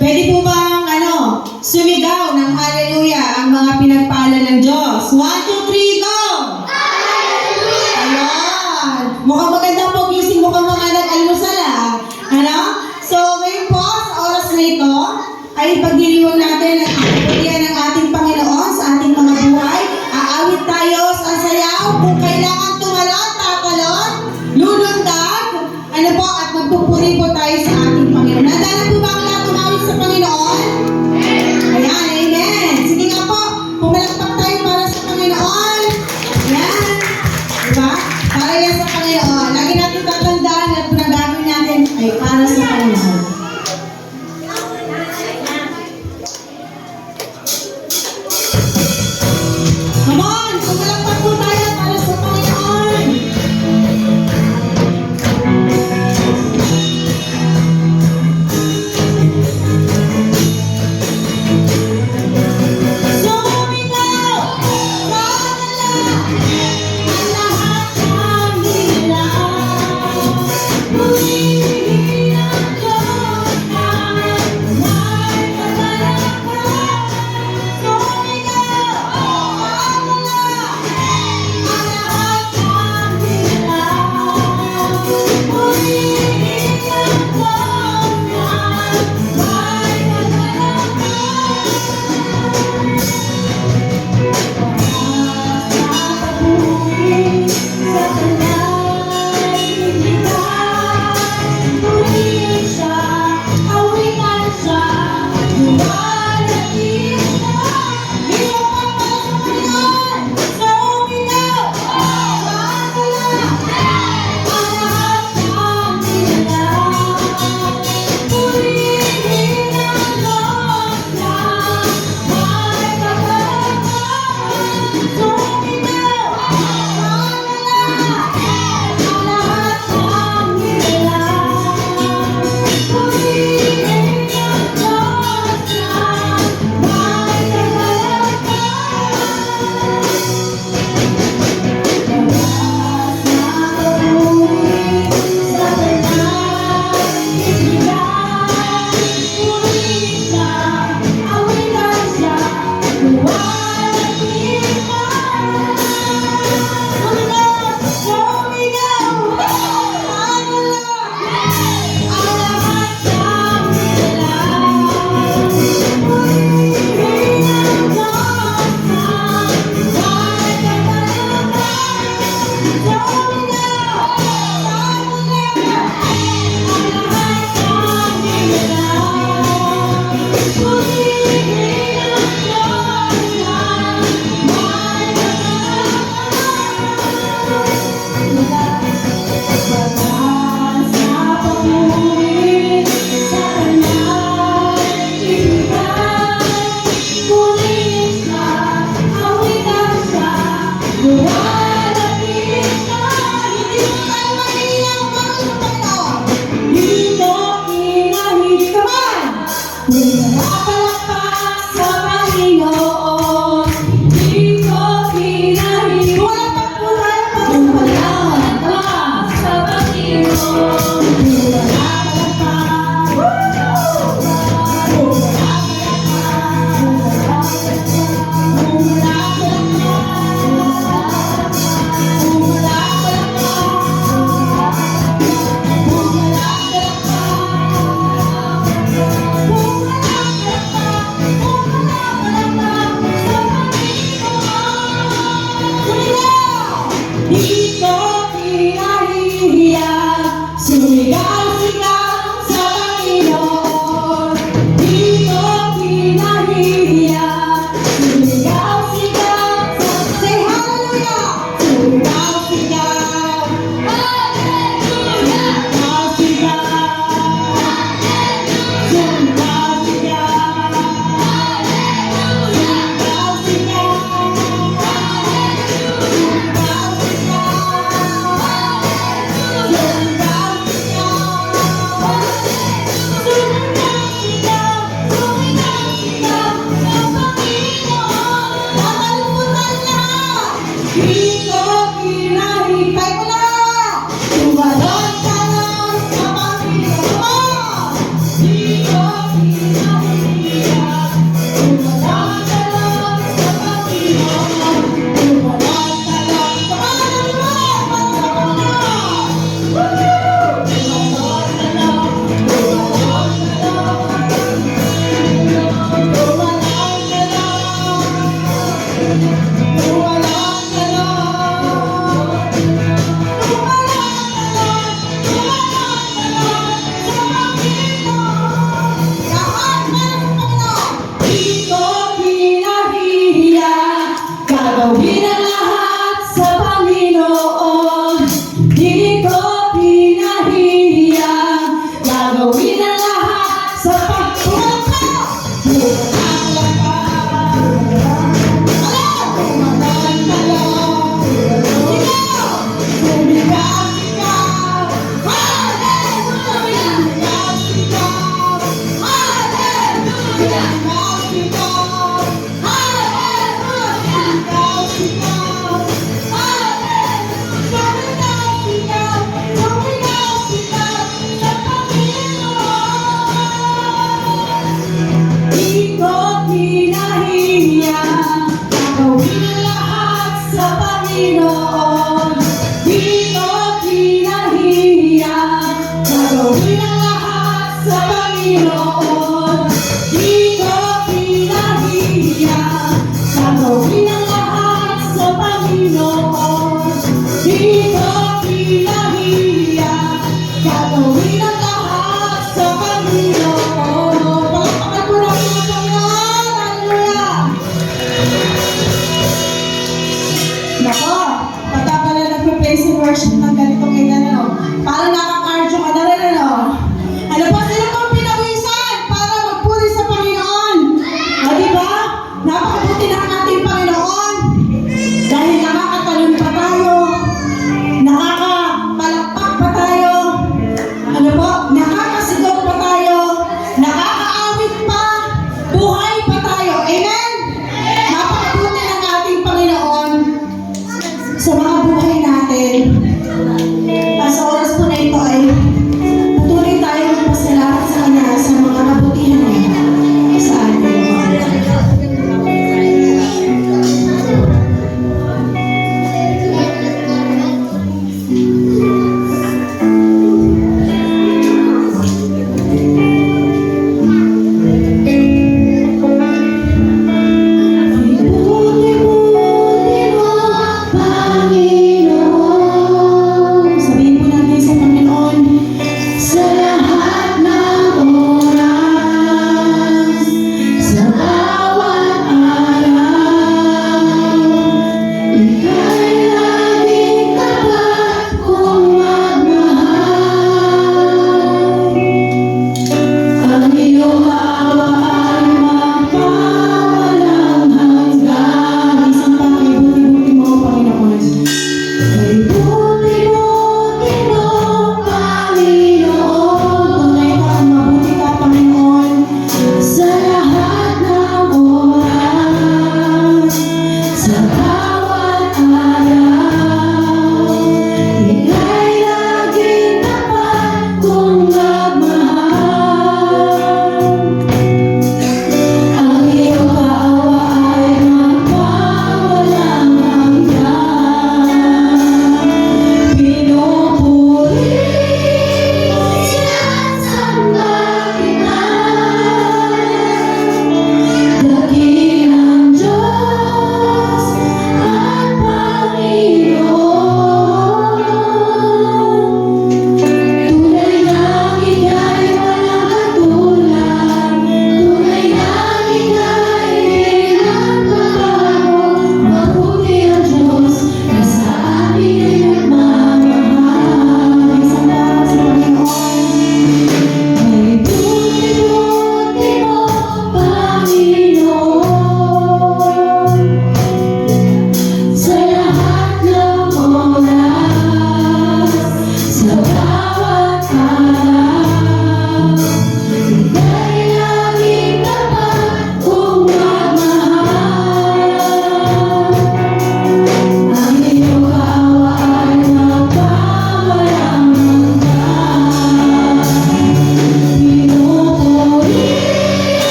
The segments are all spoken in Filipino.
Pwede po bang sumigaw ng hallelujah ang mga pinagpala ng Diyos? 1, 2, 3, go! Hallelujah! Ayan. Mukhang maganda po gising, mukhang mga nag-almusal So, ngayon po, sa oras na ito, ay pagdiriwang natin ang kapulian ng ating Panginoon sa ating mga buhay. Aawit tayo sa sayaw. Kung kailangan tumalon, tatalon, lulundag, at magpupuri po tayo sa ating Panginoon. Nandala po ba ang lahat umawit sa Panginoon? Ayan, amen. Sige nga po, pumalakpak tayo para sa Panginoon. Ayan. Diba? Para yan sa Panginoon. Lagi natin tatandaan at pinagagawin natin ay para sa Panginoon. Come on! Pumalakpak po tayo para sa Panginoon. Gagawin ang lahat sa Panginoon, di ko pinahiya. Gagawin ang lahat sa Panginoon. Di ko pinahiya, gagawin ang lahat sa Panginoon. Di ko pinahiya, gagawin ang lahat sa Panginoon. Di ko pinahiya, gagawin ang lahat sa Panginoon. Di ko pinahiya, gagawin ang lahat sa Panginoon. Palakpakan po natin ang Panginoon. Hallelujah! Nako,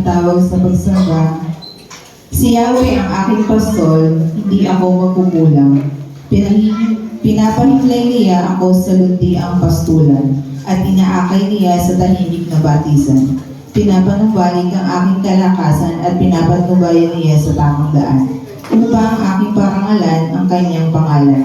aking tawag sa pagsamba. Si Yahweh ang aking pastol, hindi ako magkukulang. Pinapahimlay niya ako sa luntiang pastulan at inaakay niya sa tahimik na batisan. Pinapanumbalik ang aking kalakasan at pinapatnubayan niya sa tamang daan. Upang ang aking parangalan ang kanyang pangalan.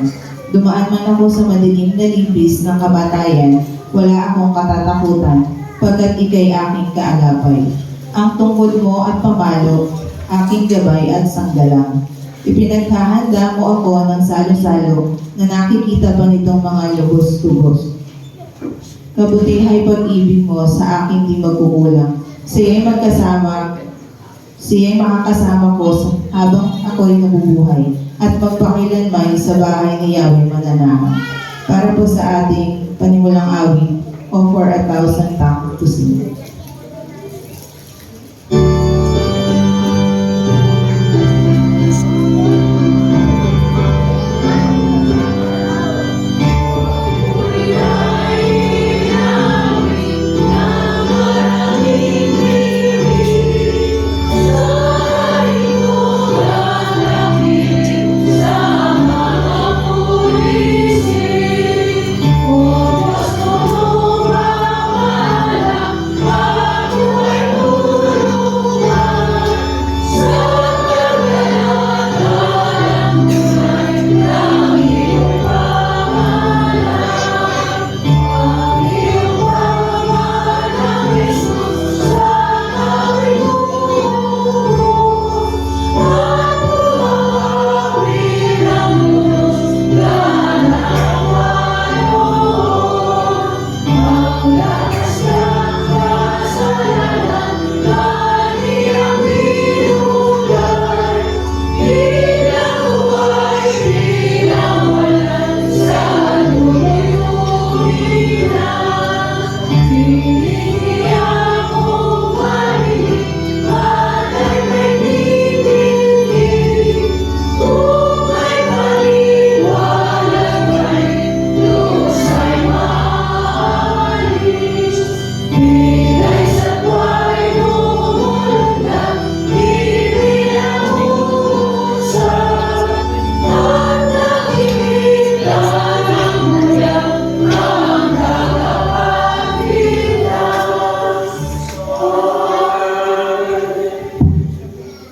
Dumaan man ako sa madilim na limbis ng kamatayan, wala akong katatakutan, pagkat ika'y aking kaagapay. Ang tungkod mo at pamalo, aking gabay at sanggalang. Ipinaghahanda mo ako ng salo-salo na nakikita pa nitong mga lubos-tubos. Kabutihay pag-ibig mo sa aking di magkukulang. Siya'y makakasama ko habang ako'y nabubuhay at magpakilanman sa bahay ni Yahweh mananahan. Para po sa ating panimulang awit, O for 1,000 tongues to sing.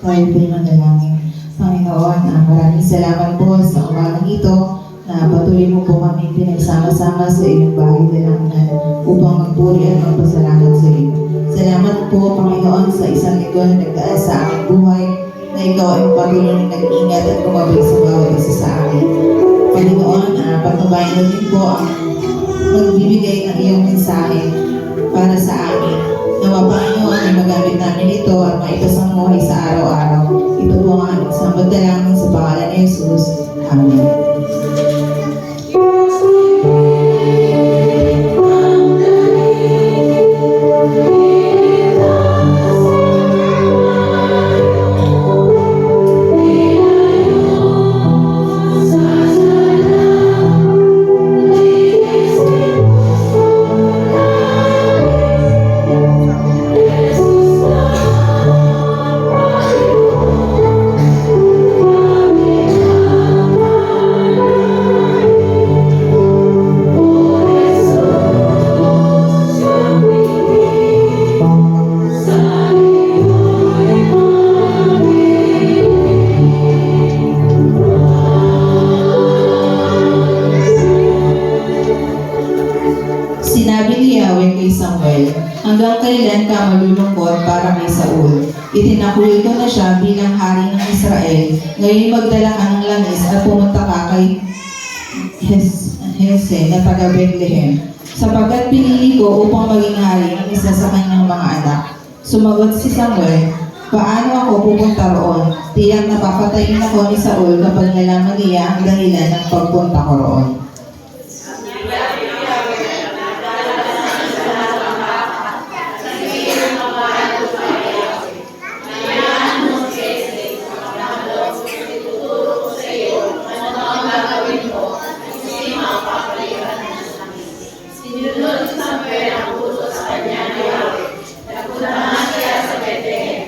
Tayo po'y manalangin. Panginoon, maraming salamat po sa umagang ito na patuloy mo po kami pinagsama-sama sa iyong bahay dalangan upang magpuri at magpasalamat sa iyo. Salamat po, Panginoon, sa isang linggo na nagdaan sa aming buhay na ikaw ay patuloy na nag-ingat at kumabay sa bawat isa sa amin. Panginoon, patubayan mo din po ang magbibigay ng iyong mensahe para sa amin. Nawa, Panginoon, ay magamit namin ito at maipasang buhay sa araw-araw. Ito po ang aming sambag dalangin sa pangalan ni Jesus. Amen. Sinabi ni Yahweh kay Samuel, hanggang kailan ka malulungkot para kay Saul? Itinakwil ko na siya bilang hari ng Israel. Ngayon magdala ka ng langis at pumunta ka kay Hese na taga Bethlehem. Sapagkat pinili ko upang maging hari ng isa sa kanyang mga anak. Sumagot si Samuel, paano ako pupunta roon? Tiyak na papatayin ako ni Saul kapag nalaman niya ang dahilan ng pagpunta ko roon. Sinunod ni Samuel ang utos sa kanya ni Yahweh. Nagpunta siya sa Bethlehem.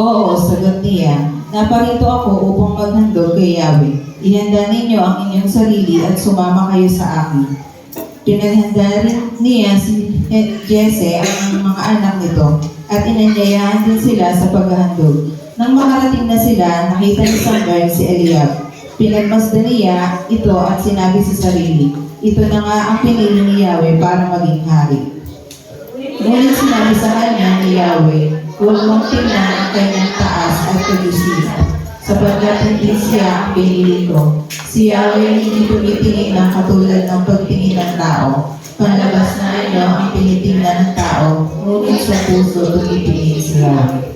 Oo, sagot niya. Naparito ako upang maghandog kay Yahweh. Ihanda ninyo ang inyong sarili at sumama kayo sa akin. Pinaghanda rin niya si Jesse ang mga anak nito at inanyayahan din sila sa paghahandog. Nang makarating na sila, nakita ni Samgar si Eliab. Pinagmasdan niya ito at sinabi sa sarili, ito na nga ang pinili ni Yahweh para maging hari. Ngunit sinabi sa kanya ni Yahweh, huwag mong tingnan ang kanyang taas at kalusihan, sapagkat hindi siya ang pinili ko. Si Yahweh hindi tumitingin ng katulad ng pagtingin ng tao. Panlabas na ano ang tinitingnan ng tao, ngunit sa puso tumitingin si Yahweh.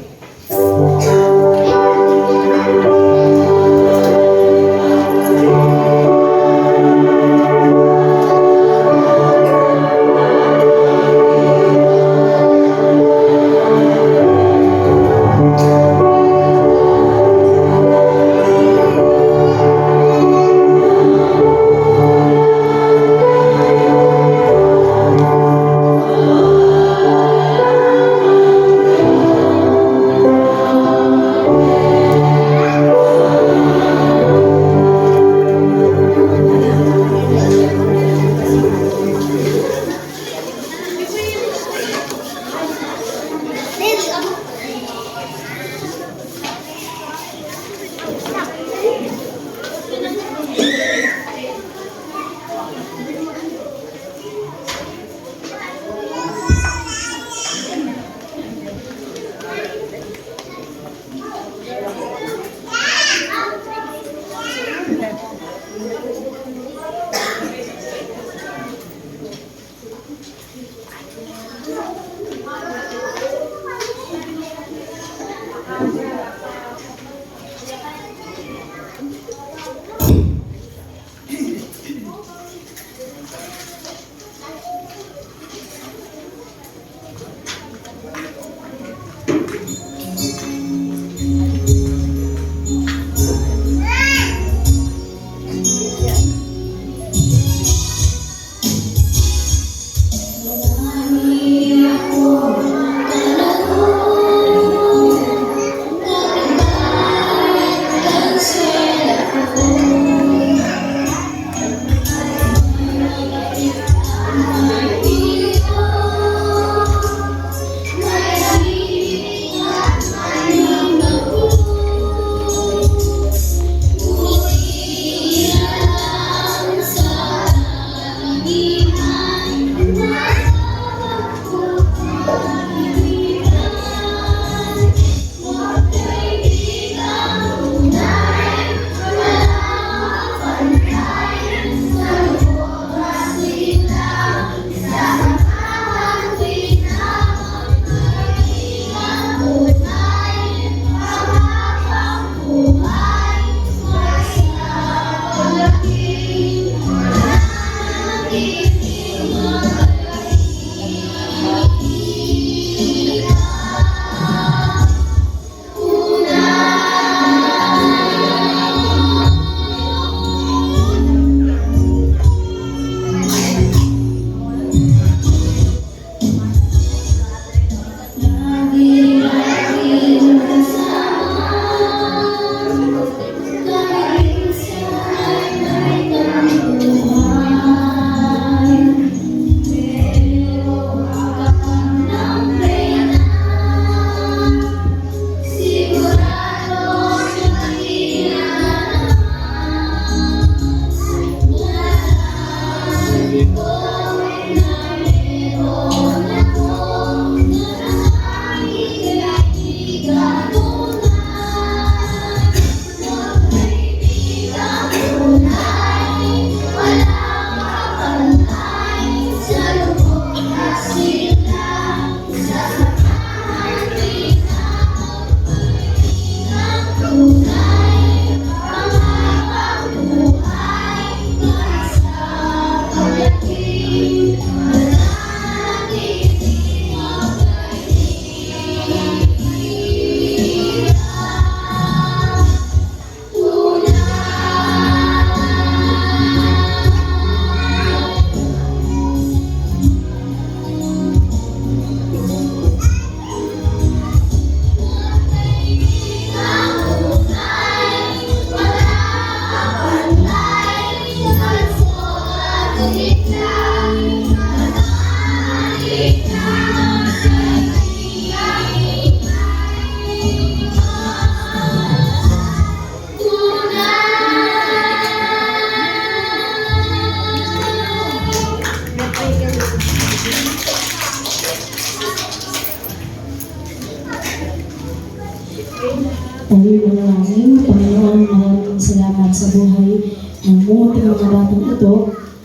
Tayo'y manalangin. Panginoon, maraming salamat sa buhay ng munting mga batang ito.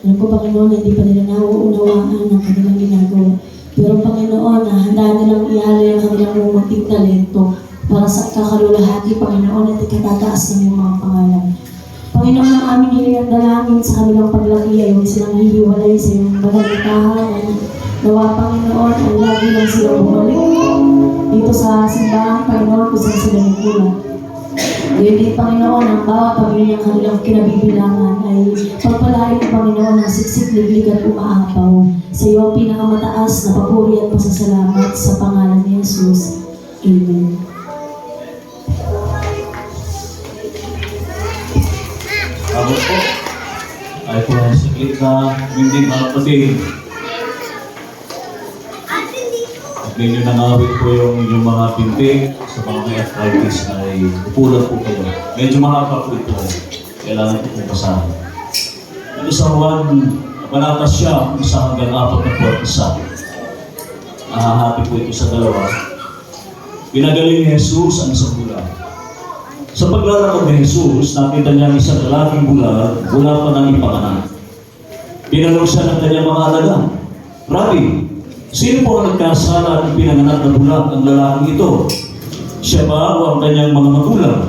Alam ko, Panginoon, hindi pa nila nauunawaan ang kanilang ginagawa. Pero Panginoon, handa nilang ialay ang kanilang munting talento para sa kakalulahati, Panginoon, at ikatataas ng iyong mga pangalan. Panginoon, ang aming hiling at dalangin sa kanilang paglaki ay huwag silang hihiwalay sa iyong banal na tahanan. Nawa, Panginoon, ay lagi lang sila bumalik dito sa simbahan, Panginoon, kung saan sila nagkulang. Ngayon din, Panginoon, ang bawat pamilyang kanilang kinabibilangan ay pagpalain ng Panginoon ng siksik, liglig at umaapaw sa iyo ang pinakamataas na papuri at pasasalamat sa pangalan ni Jesus. Amen. Ako po ay po sa gitna hindi makapatid. At ninyo nangawit po yung inyong mga binti sa mga may arthritis ay upulan po kayo. Medyo mahaba po ito. Kailangan po po basahin. Ito sa Juan, panatas siya, 1 hanggang 4:41. Ahahati po ito sa dalawa. Pinagaling ni Jesus ang isang bulag. Sa paglalakad ni Jesus, nakita niya ang isang lalaking bulag, wala pa nang ipanganak. Tinanong siya ng kanyang mga alaga, Rabbi, sino po ang nagkasala at pinanganak na bulag ang lalaking ito? Siya ba o ang kanyang mga magulang?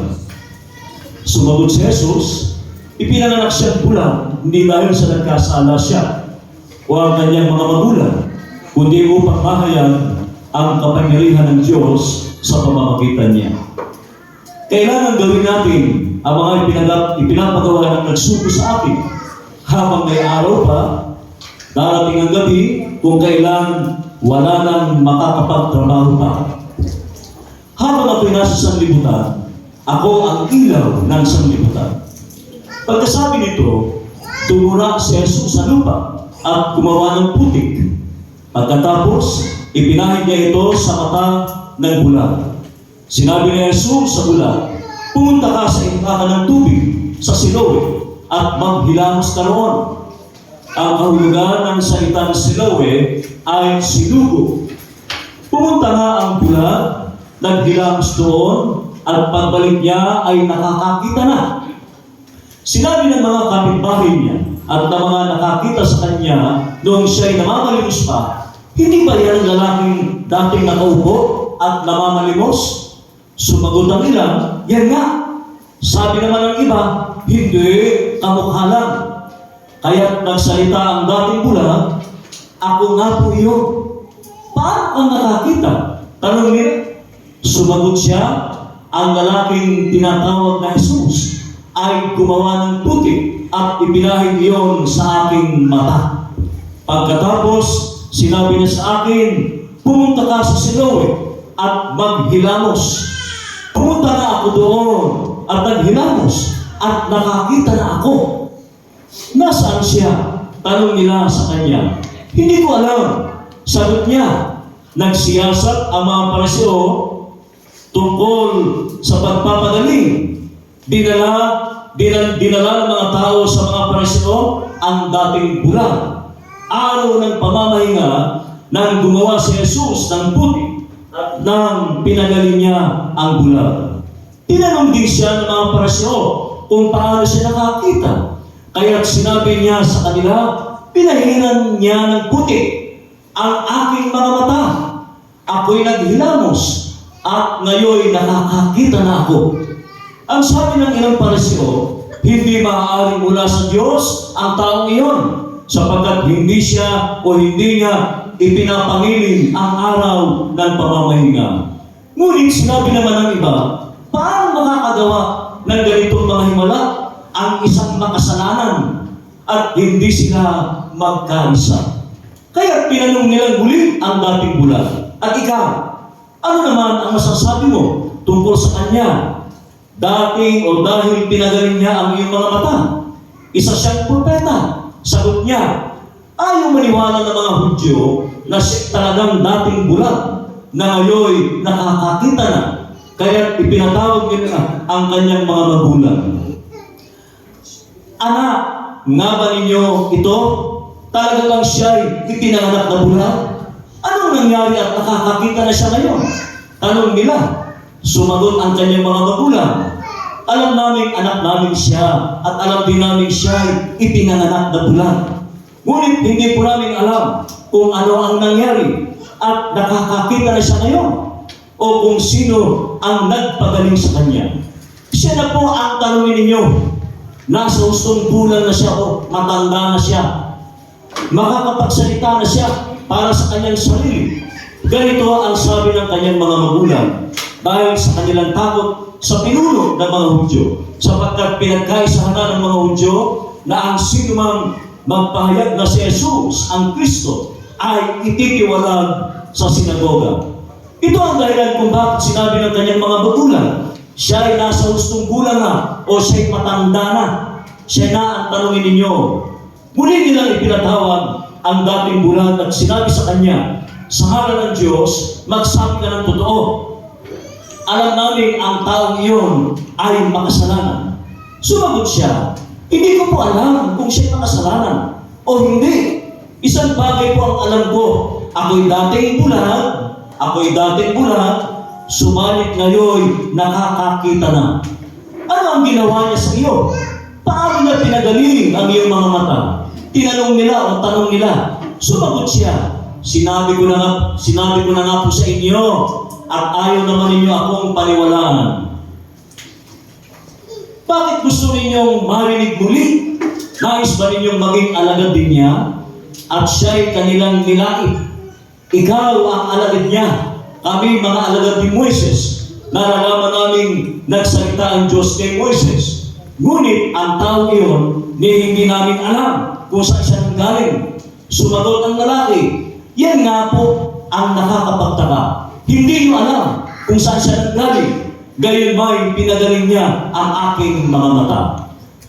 Sumagot si Jesus, ipinanganak siyang bulag, hindi dahil sa nagkasala siya o ang kanyang mga magulang, kundi upang mahayag ang kapangyarihan ng Diyos sa pamamagitan niya. Kailangan gawin natin ang mga ipinapagawa ng nagsuko sa atin habang may araw pa, darating ang gabi kung kailan wala nang makakapagtrabaho pa. Habang ako'y nasa sanlibutan, ako ang ilaw ng sanlibutan. Pagkasabi nito, tumura si Jesus sa lupa at gumawa ng putik. Pagkatapos, ipinahid niya ito sa mata ng bulag. Sinabi ni Jesus sa bulag, pumunta ka sa impakan ng tubig sa Siloe at maghilamos ka roon. Ang kahulugan ng salitang Siloe ay silugo. Pumunta nga ang bulag, naghilamos doon, at pagbalik niya ay nakakakita na. Sinabi ng mga kapitbahay niya at ng mga nakakita sa kanya noong siya'y namamalimos pa, hindi ba yan ang lalaking dating nakaupo at namamalimos? Sumagot ang ilan, yan nga. Sabi naman ng iba, hindi, kamukha lang. Kaya't nagsalita ang dating bulag, ako nga po iyon. Paano ang nakakita? Tanong niya. Sumagot siya, ang lalaking tinatawag na Jesus ay gumawa ng putik at ipinahid iyon sa aking mata. Pagkatapos, sinabi niya sa akin, pumunta ka sa Siloe at maghilamos. Pumunta na ako doon at naghilamos at nakakita na ako. Nasaan siya? Tanong nila sa kanya. Hindi ko alam. Sagot niya, nagsiyasat ang mga Pariseo tungkol sa pagpapagaling. Dinala ng mga tao sa mga Pariseo ang dating bulag. Araw ng pamamahinga nang gumawa si Jesus ng putik at nang pinagaling niya ang bulag. Tinanong din siya ng mga Pariseo kung paano siya nakakita. Kaya't sinabi niya sa kanila, pinahiran niya ng putik ang aking mga mata. Ako'y naghilamos at ngayon nakakakita na ako. Ang sabi ng ilang Pariseo, hindi maaaring mula sa Diyos ang taong iyon, sapagkat hindi siya o hindi niya ipinapangiling ang araw ng pamamahinga. Ngunit sinabi naman ng iba, paano makakagawa ng ganitong mga himala ang isang makasalanan at hindi sila magkaisa? Kaya pinanong nilang muli ang dating bulag. At ikaw, ano naman ang masasabi mo tungkol sa kanya? Dahil pinagaling niya ang iyong mga mata. Isa siyang propeta. Sagot sagot niya, ayaw maniwala ng mga Hudyo na siya talagang dating bulag na ngayon nakakakita na, kaya ipinatawag nila ang kanyang mga magulang. Anak, nga ba ninyo ito? Talaga bang siya'y ipinanganak na bulag? Anong nangyari at nakakakita na siya ngayon? Tanong nila. Sumagot ang kanyang mga magulang. Alam namin anak namin siya at alam din namin siya'y ipinanganak na bulag. Ngunit hindi po namin alam kung ano ang nangyari at nakakakita na siya ngayon o kung sino ang nagpagaling sa kanya. Siya na po ang tanongin ninyo. Nasa hustong bulan na siya o matanda na siya. Makakapagsalita na siya para sa kanyang sarili. Ganito ang sabi ng kanyang mga magulang dahil sa kanilang takot sa pinuno ng mga Hudyo, sapagkat pinagkaisahan na ng mga Hudyo na ang sino mang magpahayag na si Jesus, ang Kristo, ay ititiwalag sa sinagoga. Ito ang dahilan kung bakit sinabi ng kanyang mga magulang, siya ay nasa hustong bulan na o siya ay matanda na. Siya na ang tanongin ninyo. Muli nilang ipinatawag ang dating bulan at sinabi sa kanya, sa ngalan ng Diyos, magsabi ka ng totoo. Alam namin ang taong iyon ay makasalanan. Sumagot siya, hindi ko po alam kung siya'y makasalanan o hindi. Isang bagay po ang alam ko, ako'y dating bulag, subalit ngayon nakakakita na. Ano ang ginawa niya sa iyo? Paano niya pinagaling ang iyong mga mata? Tinanong nila o tanong nila. Sumagot siya, sinabi ko na nga po sa inyo at ayaw naman ninyo akong paniwalaan. Bakit gusto ninyong marinig muli? Nais ba ninyong maging alagad din niya? At siya'y kanilang nilait. Ikaw ang alagad niya. Kami mga alagad ni Moises. Nalalaman namin nagsalita ang Diyos kay Moises. Ngunit ang tao iyon, hindi namin alam kung saan siya nanggaling. Sumagot ang lalaki, yan nga po ang nakakapagtaka. Hindi nyo alam kung saan siya nanggaling. Gayon ba'y pinagaling niya ang aking mga mata.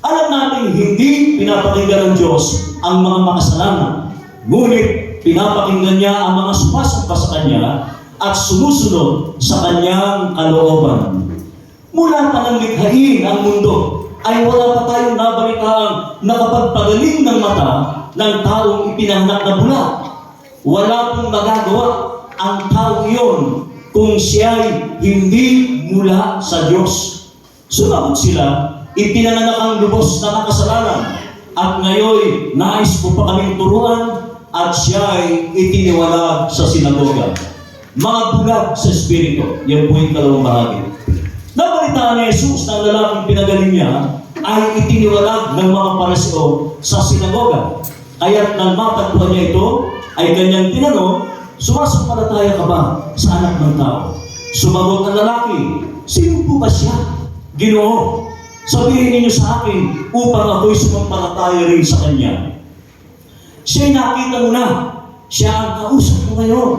Alam natin hindi pinapakinggan ng Diyos ang mga makasalanan. Ngunit pinapakinggan niya ang mga sumasamba sa Kanya at sumusunod sa Kanyang kalooban. Mula pa nang likhain ang mundo, ay wala pa tayong nabalitaang nakapagpagaling ng mata ng taong ipinanganak na bulag. Wala pong magagawa ang tao iyon kung siya'y hindi mula sa Diyos. Sumagot sila, ipinanganak ang lubos na makasalanan at ngayon nais po pa kaming turuan at siya'y itiniwalag sa sinagoga. Mga bulag sa Espiritu, yan po yung kalawang bahagi. Nabalitaan ni Jesus na lalaking pinagaling niya ay itiniwalag ng mga Pariseo sa sinagoga. Kaya't nang matagpuan niya ito, ay kanyang tinanong, sumasampalataya ka ba sa anak ng tao? Sumagot ang lalaki, sino po ba siya? Ginoo, sabihin ninyo sa akin upang ako'y sumampalataya rin sa kanya. Siya'y nakita mo na, siya ang kausap mo ngayon.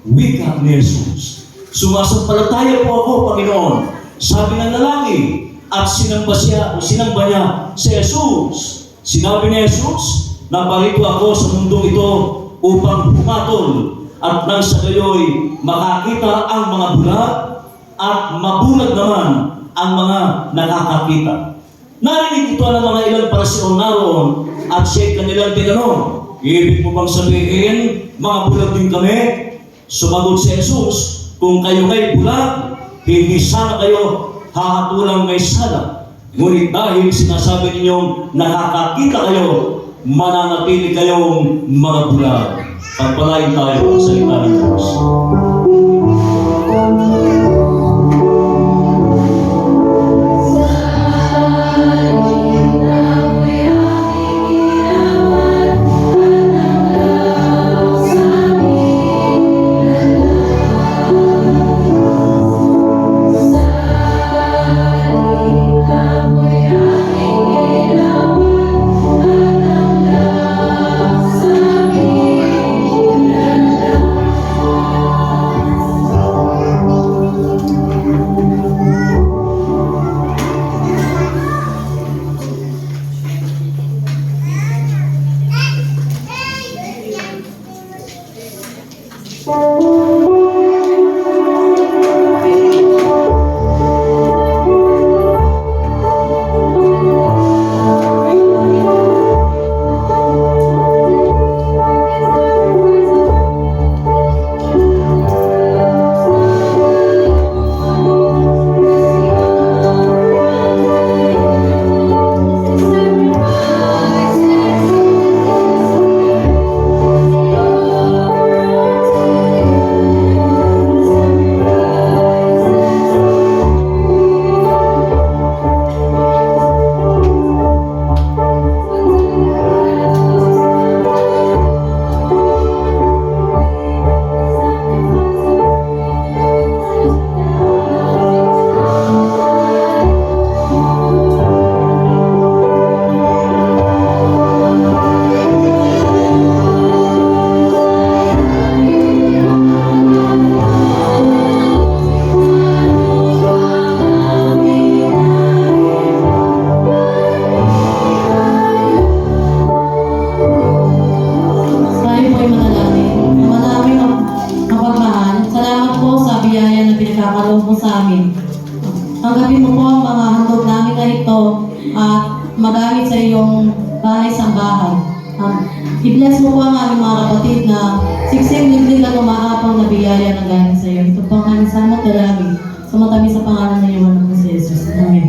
Wika ni Jesus. Sumasampalataya po ako, Panginoon. Sabi ng lalaki, at sinamba niya si Jesus. Sinabi ni Jesus, naparito ako sa mundong ito upang pumatol at nang sa gayoy makakita ang mga bulag at mabulag naman ang mga nakakakita. Narinig ito ng mga ilang Pariseo naroon at siya'y kanilang tinanong, ibig mo bang sabihin, mga bulag din kami? Sumagot si Jesus, kung kayo kay bulag, hindi sana kayo hahatulang may sala. Ngunit dahil sinasabi ninyong nakakakita kayo, mananatili kayong mga bulag. Pagpalain tayo sa salita ng Diyos. sa amin. Tanggapin mo po ang mga handog namin na ito at magamit sa iyong bahay-sambahan. I-bless mo po ang aming mga kapatid na siksing liblig at umaapang na biyaya na galing sa iyo. Ito po ang aming salamat dalangin. Sumatabi sa pangalan ng iyong anak na si Jesus. Amen.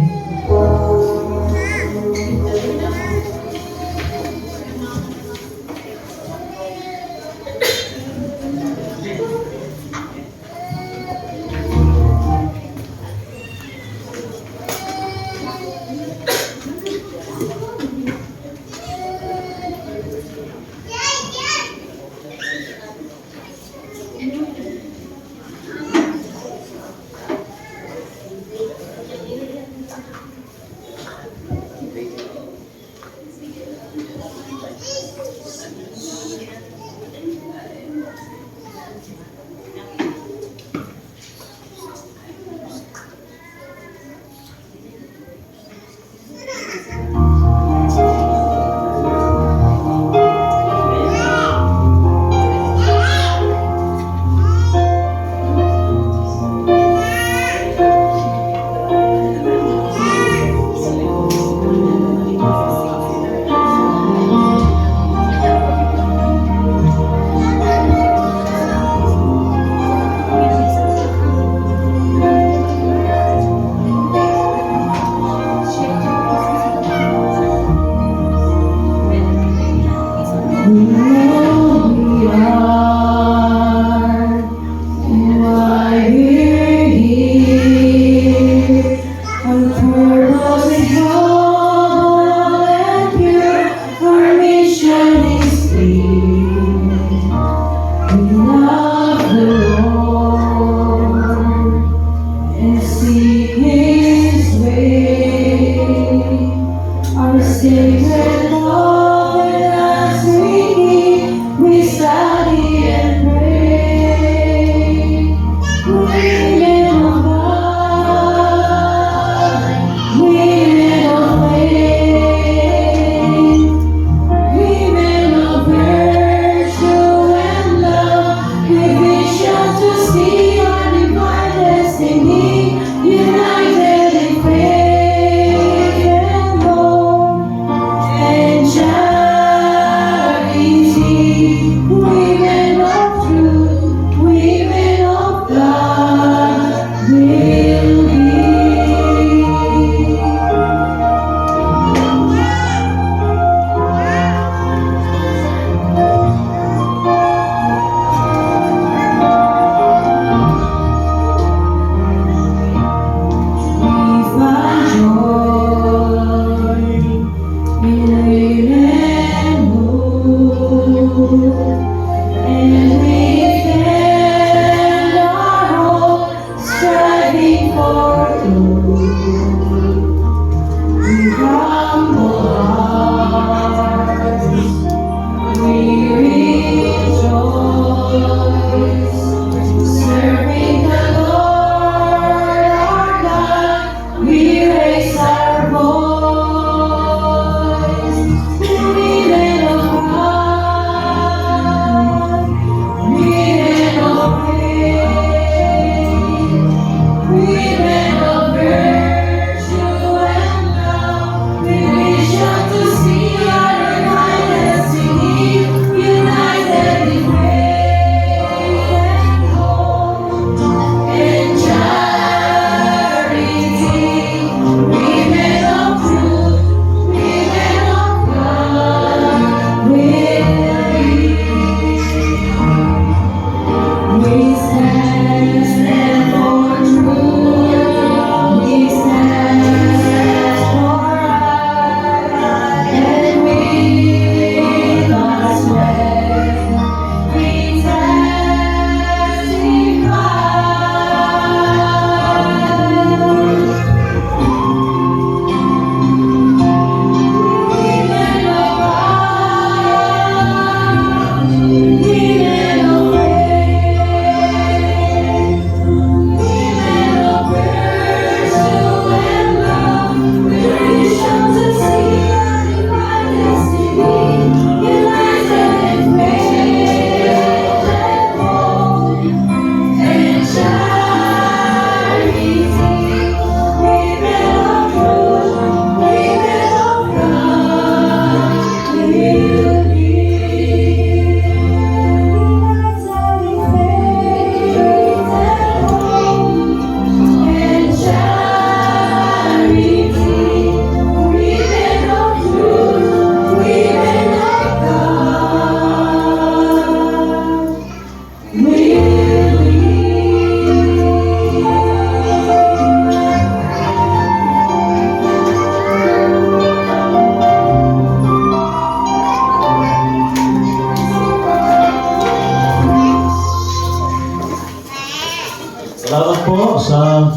sa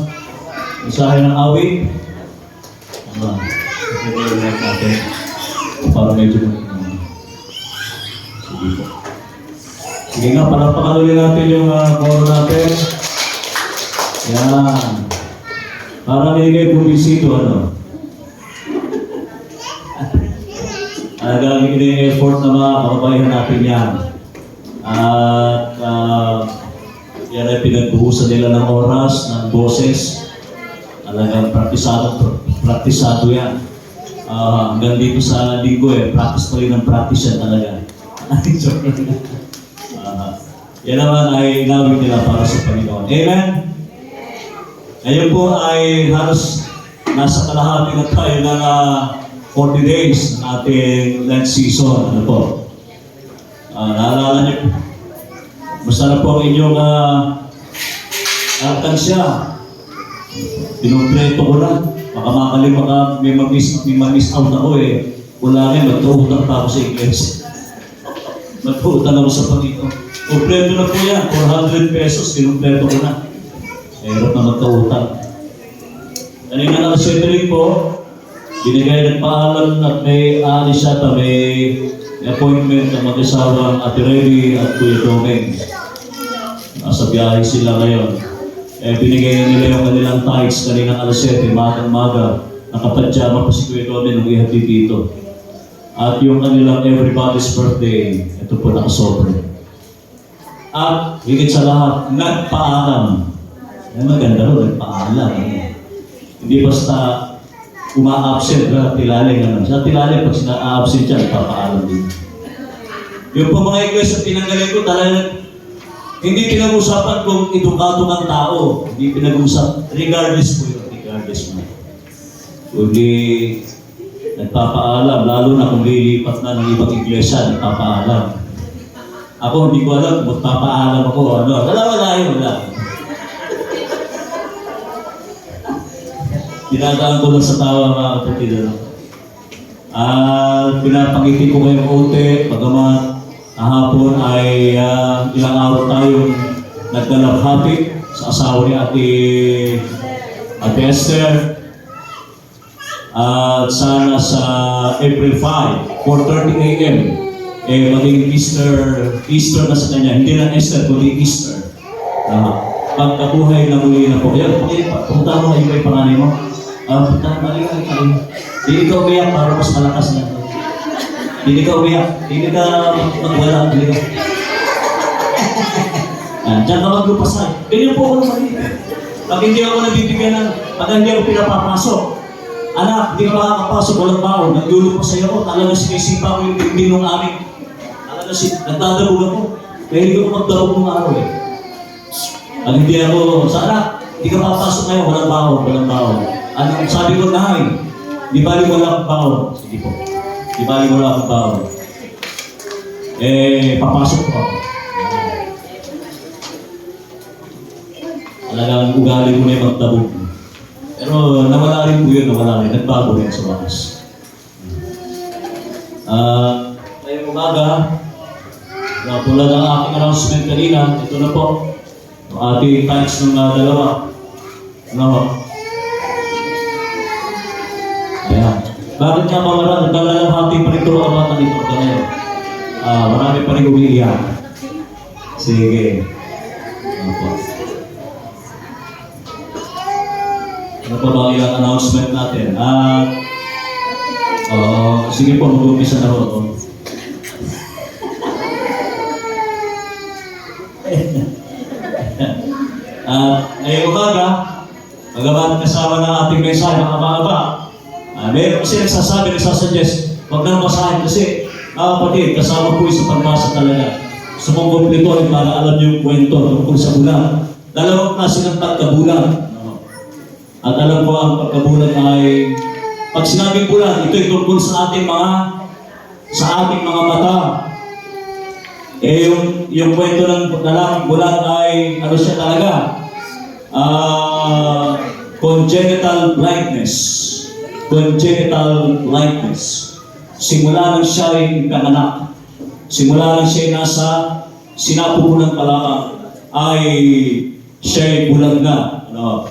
mensahe ng awit. Ito natin. Para medyo sige po. Sige nga, palapakan ulit natin yung koro natin. Yan. Para nilagay publicito, ano? Gagawin yung effort na mga kababayan natin yan. At yan ay pinagbuhusan nila ng oras, ng boses. Talagang praktisado yan. Hanggang dito sa linggo practice pa rin ng practice yan talaga. Yan naman ay gawin nila para sa Panginoon. Amen? Ngayon po ay halos nasa kalahati na tayo ng 40 days ng ating Lent season. Ano po? Naalala niyo, basta na po ang inyong alkansya. Pinumpleto ko na. Baka may mag-miss out ako Wala rin, magtuutang pa ako sa iglesia. Magtuutang ako sa Panginoon. Kompleto na po yan, 400 pesos, pinumpleto ko na. Meron na magtuutang. Kanina na kasi rin po, binigay ng paalam at may aalis siya pa, may appointment ng mag-asawang Ate Remy at Kuya Domeng. Nasa biyahe sila ngayon. Binigay na nila yung kanilang tithes kaninang alas 7, magang-maga. Nakapadyama pa si Kuya Domeng nung ihatid dito. At yung kanilang everybody's birthday, ito po nakasobre. At higit sa lahat, nagpaalam. Maganda ro, nagpaalam. Hindi basta uma-absent na tilaling naman. Sa tilaling, pag sina-absent siya, nagpapaalam din. Yung po mga iglesia pinanggaling ko, talagang hindi pinag-usapan kung edukado kang tao. Hindi pinag-usap. Regardless po yun. Regardless mo. Kundi nagpapaalam. Lalo na kung lilipat na ng ibang iglesia, nagpapaalam. Ako hindi ko alam kung magpapaalam ako. Wala yun. Dinadaan ko lang sa tawa mga kapatid. Pinapangiti ko ngayong konti, bagamat hapon ay ilang araw tayong nagdalabhati sa asawa ni Ate Esther. At sana sa April 5, 4:30 a.m. Maging Easter na sa kanya. Hindi lang Esther, kundi Easter. Pagkabuhay na muli na po. Kaya punta mo kayo kay panganay mo. Punta mo kayo. Hindi ka umiyak para mas malakas na. Hindi ka umiyak. Hindi ka magwala. Hindi ka. Diyan ka maglupasay. Ganyan po ako naman. Pag hindi ako nabibigyan pag hindi ako pinapapasok, anak, hindi ka makakapasok, walang baon. Naglulupasay ako. Talaga sinisipa ko yung bibig ng amin. Talaga nagdadabog ako. Kaya hindi ko magdabog ng araw Pag hindi ako, sana, hindi ka papasok ngayon, walang baon. Sabi ko, nahay, di bali wala akong baon. Sige po. Di bali wala akong baon. Papasok ko ako. Talagang ugali ko na yung magdabog. Pero nawala rin po yun, nagbago rin sa bakas. Ngayong umaga, tulad ng aking announcement kanina, ito na po. Ang ating thanks ng dalawa. Ayan. Bakit nga mga nagdalalamhati pa rin ito ang bata nito? Marami pa rin umiiyak. Sige. Ano pa ba yung announcement natin? Sige po, mag-umpisa na ho. Ngayong umaga, magawa kasama ng ating mensahe, mga mahaba. Meron kasi nagsasuggest, huwag na masahin kasi, kapatid, kasama po sa pagbasa talaga. Gusto kong kumplito para alam niyo yung kwento tungkol sa bulan. Dalawang klase ng pagkabulan. At alam ko ang pagkabulan ay, pag sinabing bulan, ito'y tungkol sa ating mga mata. Yung kwento ng lalaking bulan ay, ano siya talaga? Congenital blindness. Congenital blindness. Simula nang siya ay nanganak. Simula nang siya ay nasa sinapupunan pa lamang, ay siya ay bulag na.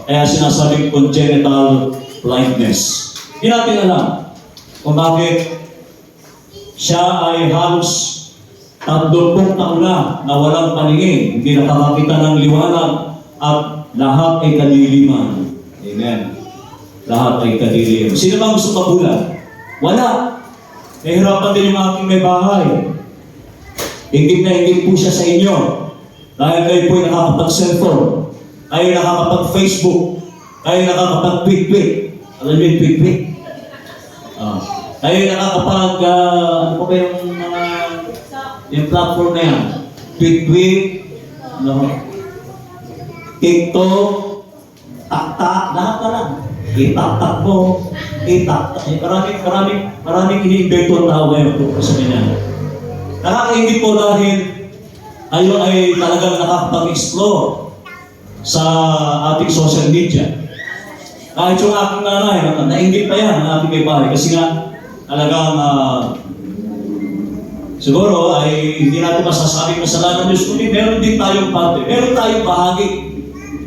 Kaya sinasabing congenital blindness. Hindi natin alam kung bakit siya ay halos 30 taon na walang paningin, hindi nakakakita ng liwanag, at lahat ay kadiliman. Amen. Lahat ay kadiliman. Sino bang gusto mabulag? Wala. Nahihirapan din yung aking may bahay. Higit na higit po siya sa inyo. Dahil kayo po ay nakakapag-cellphone, kayo nakakapag-Facebook, kayo nakakapag-tweet-tweet. Alam niyo yung tweet-tweet? Kayo nakakapag, ano po ba yung platform na yan? Tweet-tweet, TikTok, tak-tak, lahat na lang. Itak-tak mo, itak-tak. Maraming ini-invento ang tao ngayon po sa ganyan. Nakakaingit po dahil kayo ay talagang nakakapag-explore sa ating social media. Kahit yung aking nanay, nainggit pa yan ang ating may bahay. Kasi nga, talagang siguro ay hindi natin masasabing kasalanan ng Diyos, kundi meron din tayong parte, meron tayong bahagi,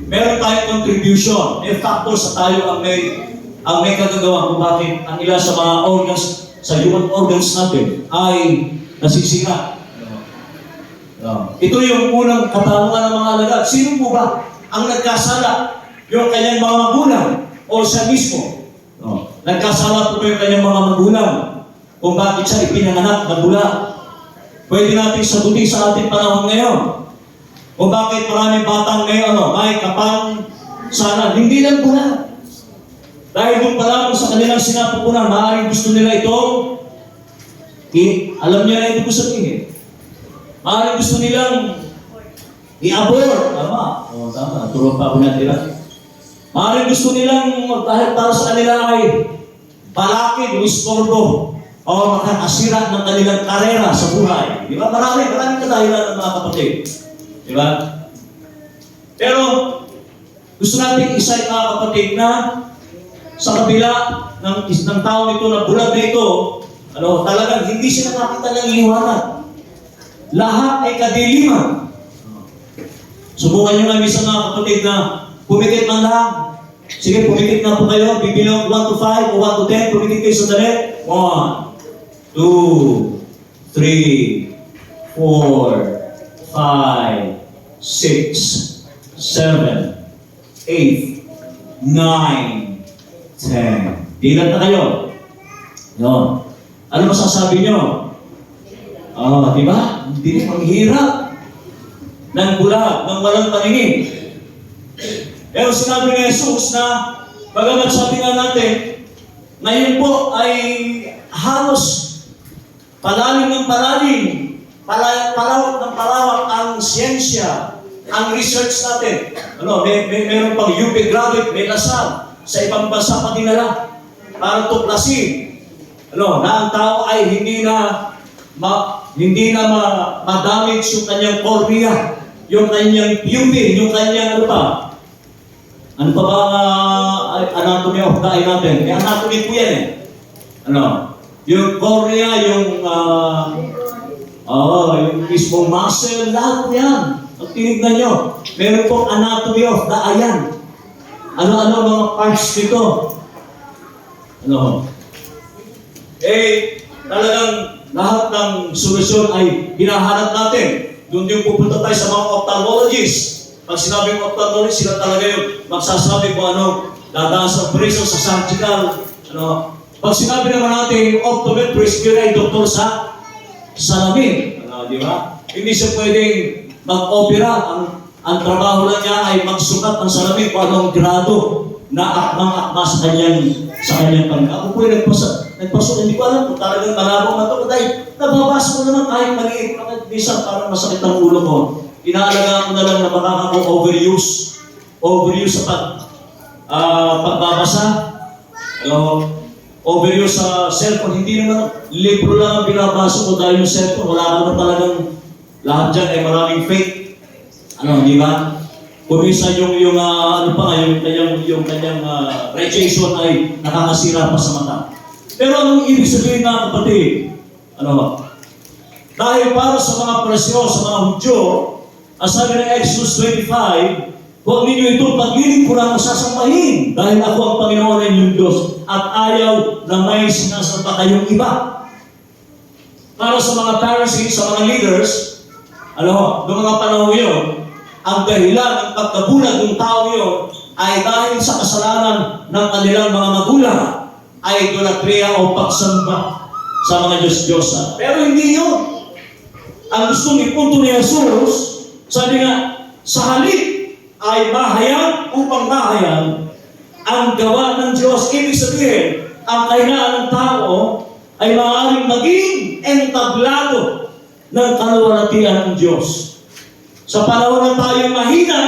meron tayong contribution, may factor sa tayo ang may kagagawa kung bakit ang ilan sa mga organs, sa human organs natin ay nasisira. Ito yung unang katanungan ng mga alagad. Sino po ba ang nagkasala? Yung kanyang mga magulang o siya mismo? Nagkasala po ba yung kanyang mga magulang kung bakit siya ipinanganak na bula? Pwede natin sagutin sa ating panahon ngayon. Kung bakit maraming batang ngayon ay kapang sana hindi lang bula. Dahil doon pa lang sa kanilang sinapupunan, maaaring gusto nila itong alam niya na ito ko sabihin. Maaaring gusto nilang i-abort. Tama. Tama. Turong pa ako natin. Maaaring gusto nilang dahil para sa kanila ay palakid o istorbo o makakasira ng kanilang karera sa buhay. Di ba? Maraming kadahilan ng mga kapatid. Di ba? Pero gusto natin isay mga kapatid na sa kabila ng taong ito na bulag na ito, talagang hindi siya nakakita ng liwanag. Lahat ay kadiliman. Subukan nyo nga minsan mga kapatid na pumikit man lang. Sige, pumikit na po kayo. Bibilang 1 to 5 o 1 to 10. Pumikit kayo sandali. 1, 2, 3, 4, 5, 6, 7, 8, 9, 10. Dilat na kayo. Ano masasabi nyo? Di ba? Hindi ang hirap ng bulag, ng walang paningin. Pero sinabi ni Jesus na, bagamat sabi nga natin, ngayon po ay halos palalim ng palalim, palawak ng palawak ang siyensya, ang research natin. Meron pang UP graduate, may lasal, sa ibang bansa pa dinala, para tuklasin, na ang tao ay hindi na ma-damage yung kanyang cornea, yung kanyang pupil, yung kanyang ano pa ba ang anatomy of the eye natin? May anatomy po yan eh. Yung cornea, yung mismong muscle, lahat po yan. Pag tinignan nyo, meron pong anatomy of the eye yan. Ano-ano mga parts nito? Talagang lahat ng solusyon ay hinahanap natin. Doon yung pupunta tayo sa mga ophthalmologists. Pag sinabing ophthalmologist, sila talaga yung magsasabi kung dadaan sa operation, sa surgical. Pag sinabi naman natin, optometrist, yun ay doktor sa salamin. Di ba? Hindi siya pwedeng mag-opera. Ang trabaho lang niya ay magsukat ng salamin kung anong grado na akmang-akma sa kanyang pangka. Ako po yung nagpasok, hindi ko alam kung talagang malabo man ito. Dahil nababasa ko naman kahit maliit. Minsan parang masakit ang ulo ko. Inaalagaan ko na lang na baka ako overuse sa pagbabasa. Overuse sa cellphone. Hindi naman, libro lang ang binabasa ko dahil yung cellphone. Wala naman talagang lahat dyan ay maraming fake. Di ba? Kung minsan yung kanyang radiation ay nakakasira pa sa mata. Pero anong ibig sabihin mga kapatid? Dahil para sa mga presyo, sa mga Hudyo, ang sabi ng Exodus 25, Huwag ninyo itong paglilingkuran o sasambahin dahil ako ang Panginoon ng inyong Diyos at ayaw na may sinasamba kayong iba. Para sa mga Pharisees, sa mga leaders, noong mga panahon yun, ang dahilan ng pagkabulag ng tao yun ay dahil sa kasalanan ng kanilang mga magulang, ay idolatria o pagsamba sa mga Diyos-Diyosa. Pero hindi yun. Ang gustong ipunto ni Jesus, sabi nga, sa halip ay mahayan upang mahayan ang gawa ng Diyos. Ibig sabihin, ang kahinaan ng tao ay maaaring maging entablado ng kaluwalhatian ng Diyos. Sa panahon na tayo mahina,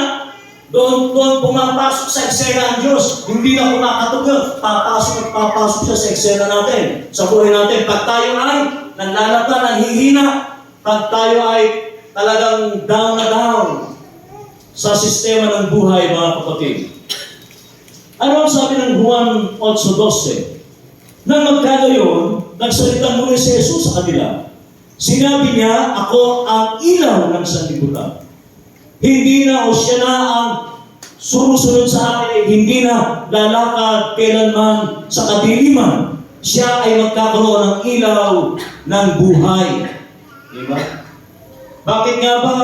doon pumapasok sa eksena ang Diyos. Hindi na kumakatugon. Papasok siya sa eksena natin, sa buhay natin. Pag tayo ay nanlalata, nanghihina, pag tayo ay talagang down na down sa sistema ng buhay, mga kapatid. Ano ang sabi ng Juan 8:12? Nang magkagayon, nagsalita muli si Jesus sa kanila. Sinabi niya, ako ang ilaw ng sanlibutan. Hindi na o siya na ang sumusunod sa akin, hindi na lalakad kailanman sa kadiliman. Siya ay magkakaroon ng ilaw ng buhay. Diba? Bakit nga ba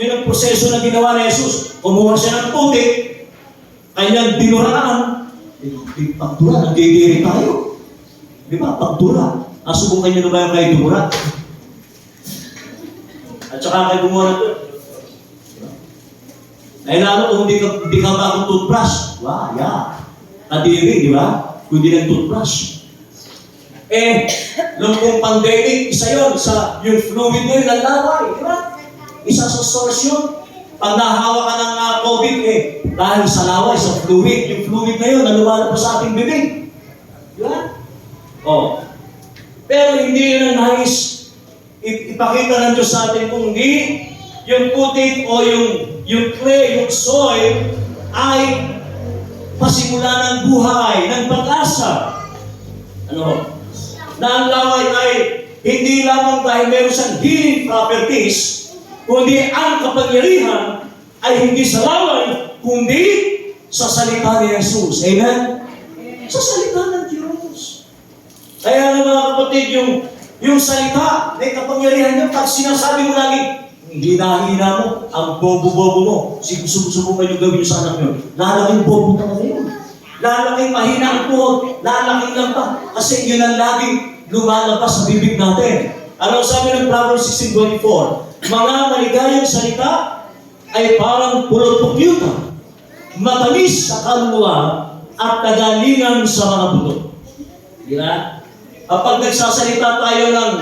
yun ang proseso na ginawa ni Jesus? Kumuha siya ng putik, kanyang dinuraan. Pagdura, nagdidiri tayo. Di ba? Pagdura. Subukan niyo na ba yung kayo dumura? At saka kayo gumawa na ito. Ay lalo kung hindi ka bagong toothbrush. Wow, yeah. Kadiri, di ba? Kung hindi ng toothbrush. Nung kung pandemic, isa yun, yung fluid mo yun, lalaway, di ba? Isa sa source yun. Pag nahawa ka ng COVID, dahil sa laway, sa fluid, yung fluid na yun, na lumalabas sa ating bibig. Di ba? Pero hindi yun ang nais ipakita ng Diyos sa atin, kung hindi yung putik o yung clay, yung soil, ay pasimula ng buhay, ng pag-asa. Na ang laway ay hindi lamang dahil meron siyang healing properties, kundi ang kapangyarihan ay hindi sa laway, kundi sa salita ni Jesus. Amen? Sa salita ng Diyos. Kaya nga mga kapatid, yung salita, may kapangyarihan niya. Pag sinasabi mo lagi, hina-hina mo, ang bobo-bobo mo, subukan yung gawin sa anak nyo, lalaking bobo talaga yun. Lalaking mahina ang puhod, lalaking lang pa, kasi yun ang laging lumalabas sa bibig natin. Ano sabi ng Proverbs 16:24? Mga maligayang salita ay parang pulot pukyuta, matamis sa kaluluwa at kagalingan sa mga buto. Di ba? Kapag nagsasalita tayo ng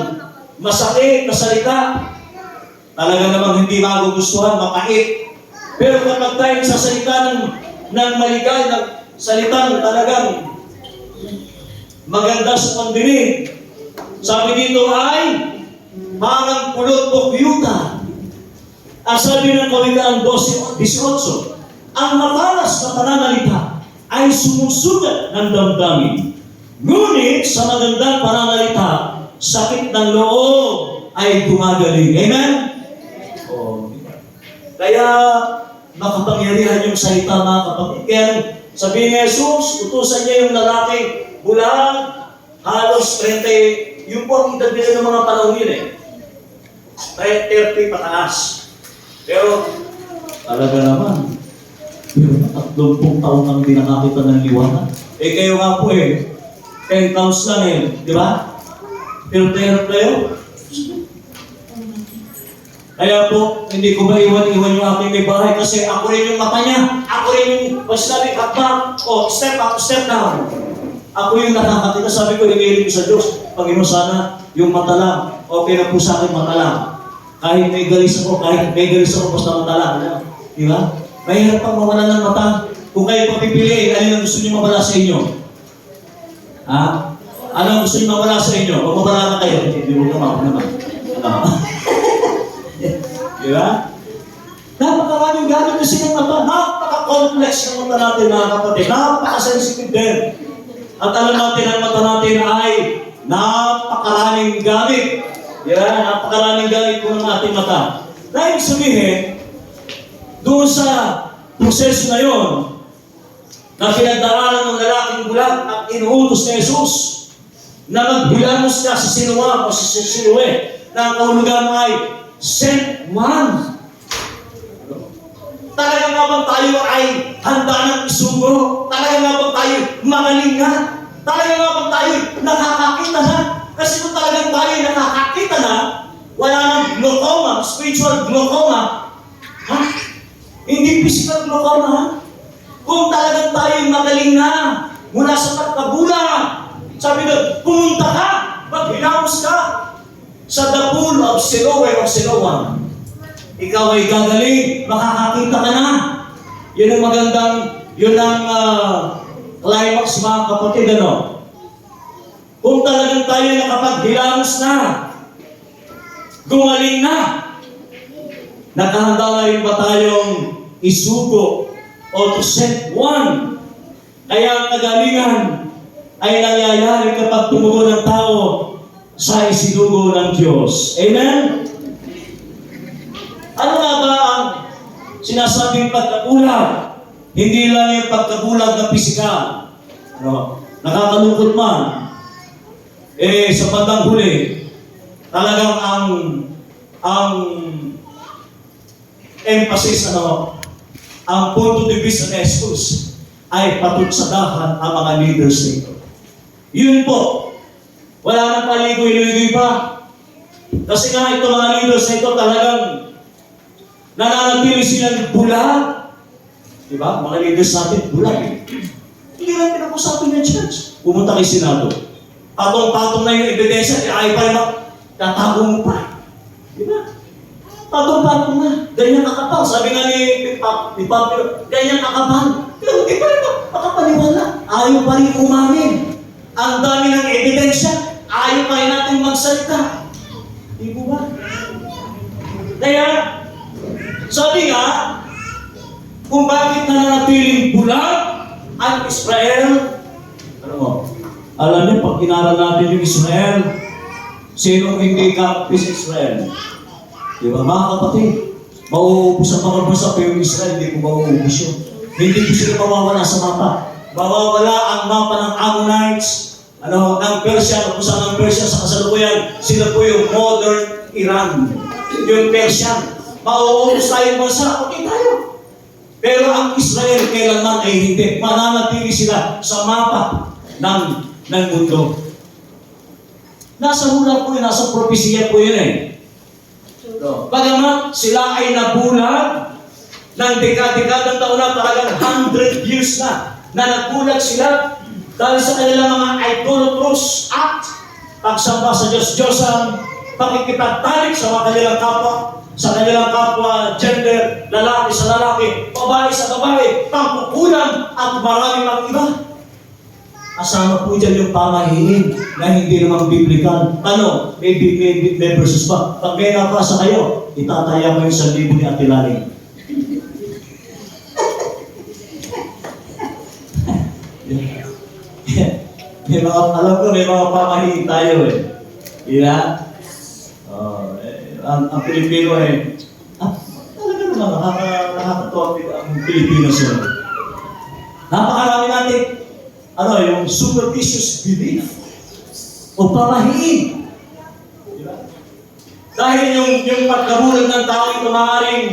masakit na salita, talaga namang hindi magugustuhan, mapait. Pero kapag tayo nagsasalita ng maligay, ng salita talagang maganda sa pandinig, sabi dito ay parang pulot o kuyuta. Ang sabi ng Kawikaan 12:18, ang matalas na pananalita ay sumusugat ng damdamin. Ngunit sa magandang pananalita, sakit ng loob ay gumagaling. Amen? Kaya makapangyarihan yung salita, mga kapatid. Kaya sabi ni Jesus, utusan niya yung lalaki mula halos 30, yung po ang edad nila ng mga panahon yun 30 pataas. Pero talaga naman, 30 taon nang di nakakita ng liwanag. Kayo nga po 10 pounds lang di ba? Pero kayo. Kaya po, hindi ko ba iwan-iwan yung aking may bahay kasi ako rin yung mata niya. Ako rin yung sabi, hakbang, step up, step down. Ako yung nakakakita. Sabi ko, hinihiling ko sa Diyos, Panginoon, sana yung mata lang. Okay na po sa akin, mata lang. Kahit may galis ako, basta mata lang. Di ba? Mahirap pang mawala ng mata. Kung kayo papipiliin, alin ang gusto niyo mawala sa inyo? Ha? Ano ang gusto niyo mawala sa inyo? Kung mawala na kayo, hindi mo naman. Di ba? Napakaraming gamit kasi ng mata. Napaka-complex ng mata natin, mga kapatid. Napaka-sensitive din. At alam natin, ang mata natin ay napakaraming gamit. Di ba? Napakaraming gamit po ng ating mata. Dahil sabihin, doon sa proseso na yon na pinagdaraanan ng lalaking bulag at inuutos ni Jesus na maghilamos ka sa Siloam o sa Siloe na ang kahulugan ay sent one. Talaga nga bang tayo ay handa ng isugo? Talaga nga bang tayo magaling na? Talaga nga bang tayo nakakakita na? Kasi kung talagang tayo nakakakita na, wala nang glaucoma, spiritual glaucoma, ha? Hindi physical glaucoma, ha? Kung talagang tayo magaling na mula sa pagkabulang, sabi doon, pumunta ka, maghilamos ka sa the pool of Siloe o Siloam. Ikaw ay gagaling, makakakita ka na. Yun ang magandang, yun ang climax mga kapatid, ano? Kung talagang tayo nakapaghilamos na, gumaling na, nakahanda na rin ba tayong isugo o to set one? Kaya ang kagalingan ay nangyayari kapag tumugon ng tao sa isinugo ng Diyos. Amen? Ano nga ba ang sinasabing pagkabulag? Hindi lang yung pagkabulag na pisikal. Ano? Nakakalungkot man. Sa bandang huli, talagang ang emphasis, ang punto de vista ni Jesus ay patutsadahan ang mga leaders nito. Yun po. Wala nang paligoy-ligoy pa. Kasi nga ito mga leaders nito talagang nananatili silang bulag. Diba? Mga leaders natin, bulag eh. Hindi lang pinag-usapan ng church. Pumunta kay Senado. Patong-patong na yung ebidensya, ay pa naman, tatago mo pa. Diba? Patong-patong na. Ganyan kakapal. Sabi nga ni Pablo, ganyan kakapal. Pero hindi pa rin makapaniwala. Ayaw pa rin umamin. Ang dami ng ebidensya, ayaw pa rin natin magsalita. Di ba? Kaya, sabi nga, kung bakit nananatiling bulag ang Israel, ano mo, alam niyo, pag inaral natin yung Israel, sino hindi kapis Israel? Di ba, mga kapatid? Mauubos ang mga bansa, pero yung Israel, hindi ko mauubos yun. Hindi ko sila mawawala sa mapa. Mawawala ang mapa ng Ammonites, ng Persia, kung saan ang Persia sa kasalukuyan, sila po yung modern Iran. Yung Persia. Mauubos tayong bansa, okay tayo. Pero ang Israel kailanman ay hindi. Mananatili sila sa mapa ng mundo. Nasa hula po yun, nasa propesya po yun eh. Bagamat sila ay nabulag ng dekadang taon na, talagang 100 years na nabulag sila dahil sa kanilang mga idolatrous act, pagsamba sa Diyos-Diyosan, pakikipagtalik sa mga kanilang kapwa, sa kanilang kapwa, gender, lalaki sa lalaki, babae sa babae, pangkukulang at marami pang iba. Kasama po dyan yung pamahiin na hindi naman biblikal. Ano? May verses pa. Pag may nabasa kayo, itataya mo yung 1,000 ni Ate Laling. Alam ko, may mga pamahiin tayo eh. Yeah? Ang Pilipino eh, talaga naman, nakakatawa ang Pilipino sila. Napakarami natin, yung superstitious belief o pamahiin. Diba? Dahil yung pagkabulag ng tao ito maaaring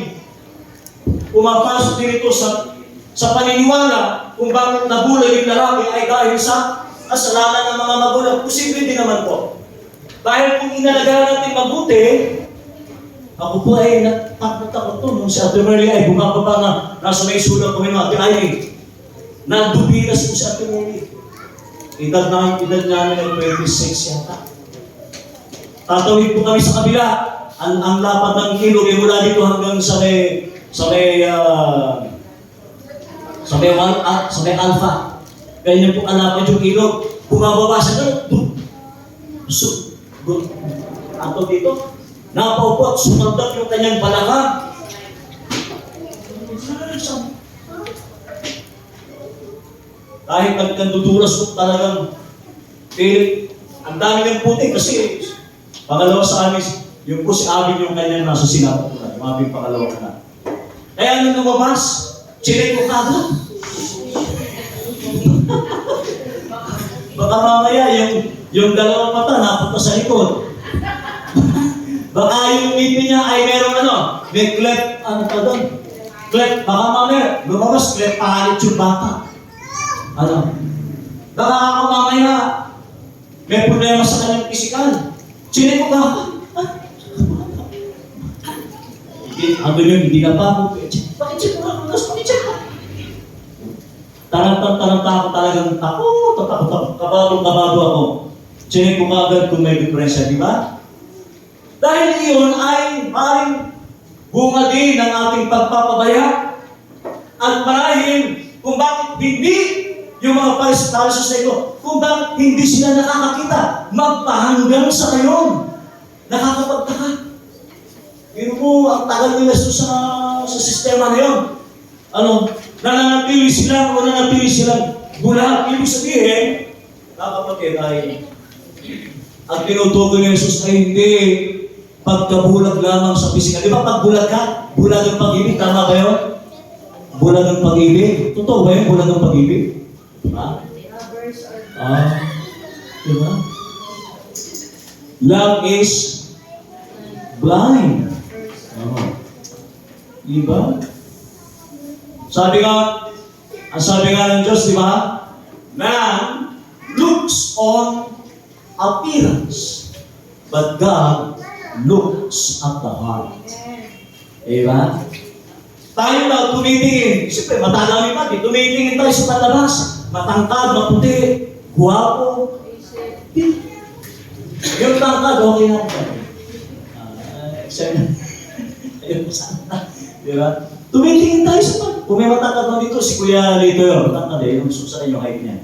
pumapasok din ito sa paniniwala kung bakit nabulag yung lalaki ay dahil sa kasalanan ng mga magulang. Posible din naman po. Dahil kung inalagaan natin mabuti, ako po ay takot-takot to. Nung si Ate Merly ay bumababa na nasa may sulat ko ng Ate Aileen. Nadubilas po si Ate Merly. Edad namin ay 26 yata. Tatawid po kami sa kabila. Ang lapad ng ilog ay mula dito hanggang sa may Alpha. Ganyan po kalapad yung ilog. Bumababa siya doon. Ato dito. Napaupo at sumandak yung kanyang balakang. Kahit nagkanduduras ko talagang ang dami ng puti kasi pangalawa sa amin, yung po si Abing yung kanyang nasa sinapat ko na, yung Abing pangalawa ka na. Kaya nung lumabas, Chinek ko kagad. Baka mamaya yung dalawang mata napunta sa likod. Baka yung ngipin niya ay merong may cleft, cleft, baka mamaya, lumabas cleft, pahalit yung bata. Baka ako mamaya, may problema sa kanyang pisikal. Chinek ko ka. Hindi na pa ako. Pakicheck mo lang, pakicheck mo. Tarantang-taranta ako talagang takot, kabado ako. Chinek ko agad kung may diferensya, di ba? Dahil iyon ay maring bunga din ng ating pagpapabaya at marahil kung bakit hindi yung mga pariseyo sa ito, kung bakit hindi sila nakakakita, magpahanggang sa ngayon. Nakakapagtaka. Pero mo, ang tagal nila sa sistema na yun. Nananatili silang bulag. Ibig sabihin, kapatid ay, ang tinutukoy ni Jesus ay hindi pagkabulag lamang sa pisikal. Di ba pag bulag ka, bulag ang pag-ibig, tama ba yun? Bulag ang pag-ibig. Totoo ba yun, bulag ang pag-ibig? Ha? Diba? Love is blind. Diba? Ang sabi nga ng Diyos, di ba? Man looks on appearance, but God looks at the heart. Diba? Tayo na tumitingin. Siyempre, mata namin pati. Tumitingin tayo sa patabas. Matangkad, maputi, guwapo. Yung tangkad, okay na. Ayun po sana. Diba? Tumitingin tayo sa pag. Kung may matangkad mo dito, si Kuya Lito yun. Matangkad eh, yung sa inyo height niya.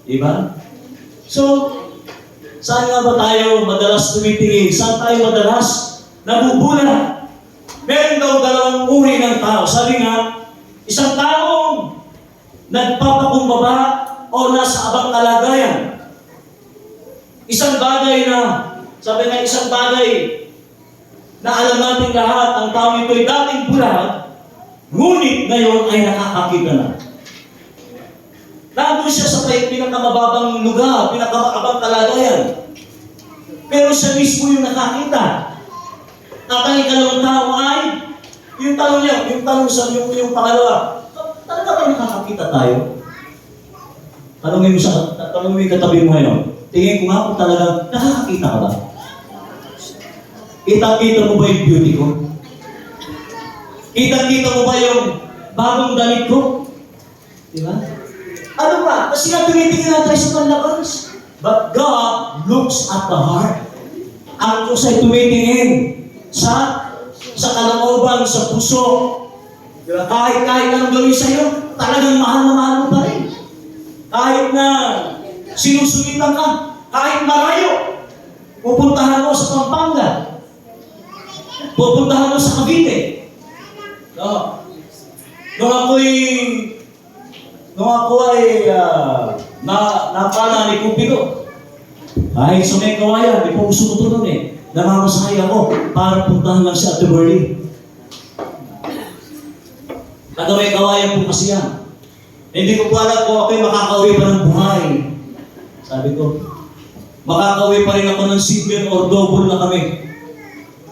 Diba? So, saan nga ba tayo madalas tumitingin? Saan tayo madalas nabubulan? Meron daw dalawang uri ng tao. Sabi nga, isang taong nagpapakumbaba o nasa abang kalagayan. Isang bagay na, sabi nga isang bagay na alam natin lahat, ang taong ito'y dating bulag, ngunit ngayon ay nakakakita na. Nandun siya sa pinakamababang lugar, pinakamakabang kalagayan. Pero siya mismo yung nakakita. At ang ikalawang tao ay, yung pangalawa, talaga ba nakakakita tayo? Tanungin mo yung katabi mo ngayon. Tingin ko nga kung talagang nakakakita ka ba? Kita mo ba yung beauty ko? Kita mo ba yung bagong damit ko? Diba? Ano ba? Kasi nga tumitingin na tayo sa panlabas. But God looks at the heart. Ang Diyos ay tumitingin sa kalooban, sa puso. Diba? Kahit anong gawin sa'yo, talagang mahal na mahal mo pa rin. Kahit na sinusulitan ka, kahit marayo, pupuntahan mo sa Pampanga, pupuntahan mo sa Cavite. No. Nung ako ay napala ni Cupido, kahit sa may kawayan, di po gusto ko ito nun namamasahay ako para puntahan lang si Ate Berlie. Taga may kawayan po kasi yan. Hindi ko po alam kung ako'y makakauwi pa ng buhay. Sabi ko, makakauwi pa rin ako ng single or double na kami.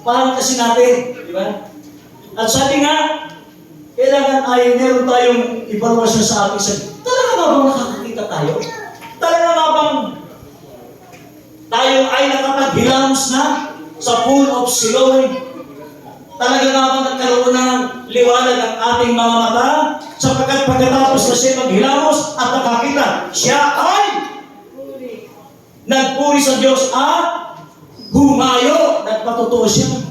Parang kasi natin, di ba? At sabi nga, kailangan ay meron tayong evaluasyon sa ating sabi. Talaga nga bang nakakakita tayo? Talaga nga bang tayo ay nakapaghilamos na sa pool of Siloé? Talaga nga bang nagkaroon ng liwanag ang ating mga mata? Sapagkat pagkatapos na siya maghilamos at nakakita, siya ay nagpuri sa Diyos at humayo, nagpatutuo siya.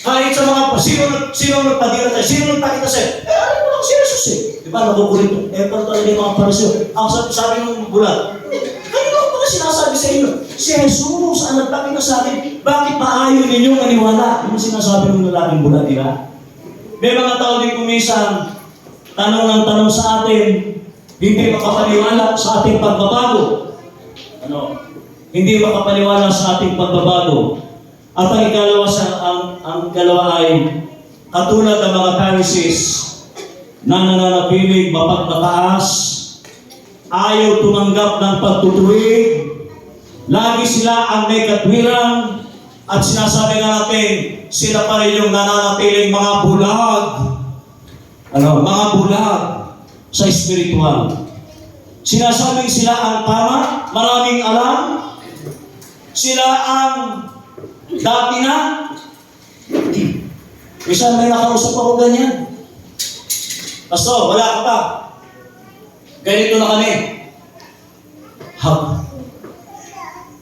Kahit sa mga sino nagpadila tayo, sino nagpakita sa'yo, alam mo lang si Jesus Di ba, nakukulit ito. Pero talaga yung mga parisyo. Ang sabi ng bulag, kanino ba sinasabi sa inyo? Si Jesus ang nagpakita sa akin. Bakit pa ayaw ninyong maniwala? Yung sinasabi ng lalaking bulag, di ba? May mga tao din kuminsan, tanong ng tanong sa atin, hindi makapaniwala sa ating pagbabago. Hindi makapaniwala sa ating pagbabago. At ang ikalawa ay katulad ng mga Pharisees na nananatiling mapagmataas, ayaw tumanggap ng pagtutuwid, lagi sila ang may katwiran, at sinasabi nga natin, sila pa rin yung nananatiling mga bulag. Mga bulag sa espiritual. Sinasabing sila ang tama, maraming alam, sila ang dati na. Minsan may nakausap ako ganyan. Pastor, wala ka pa. Ganito na kami.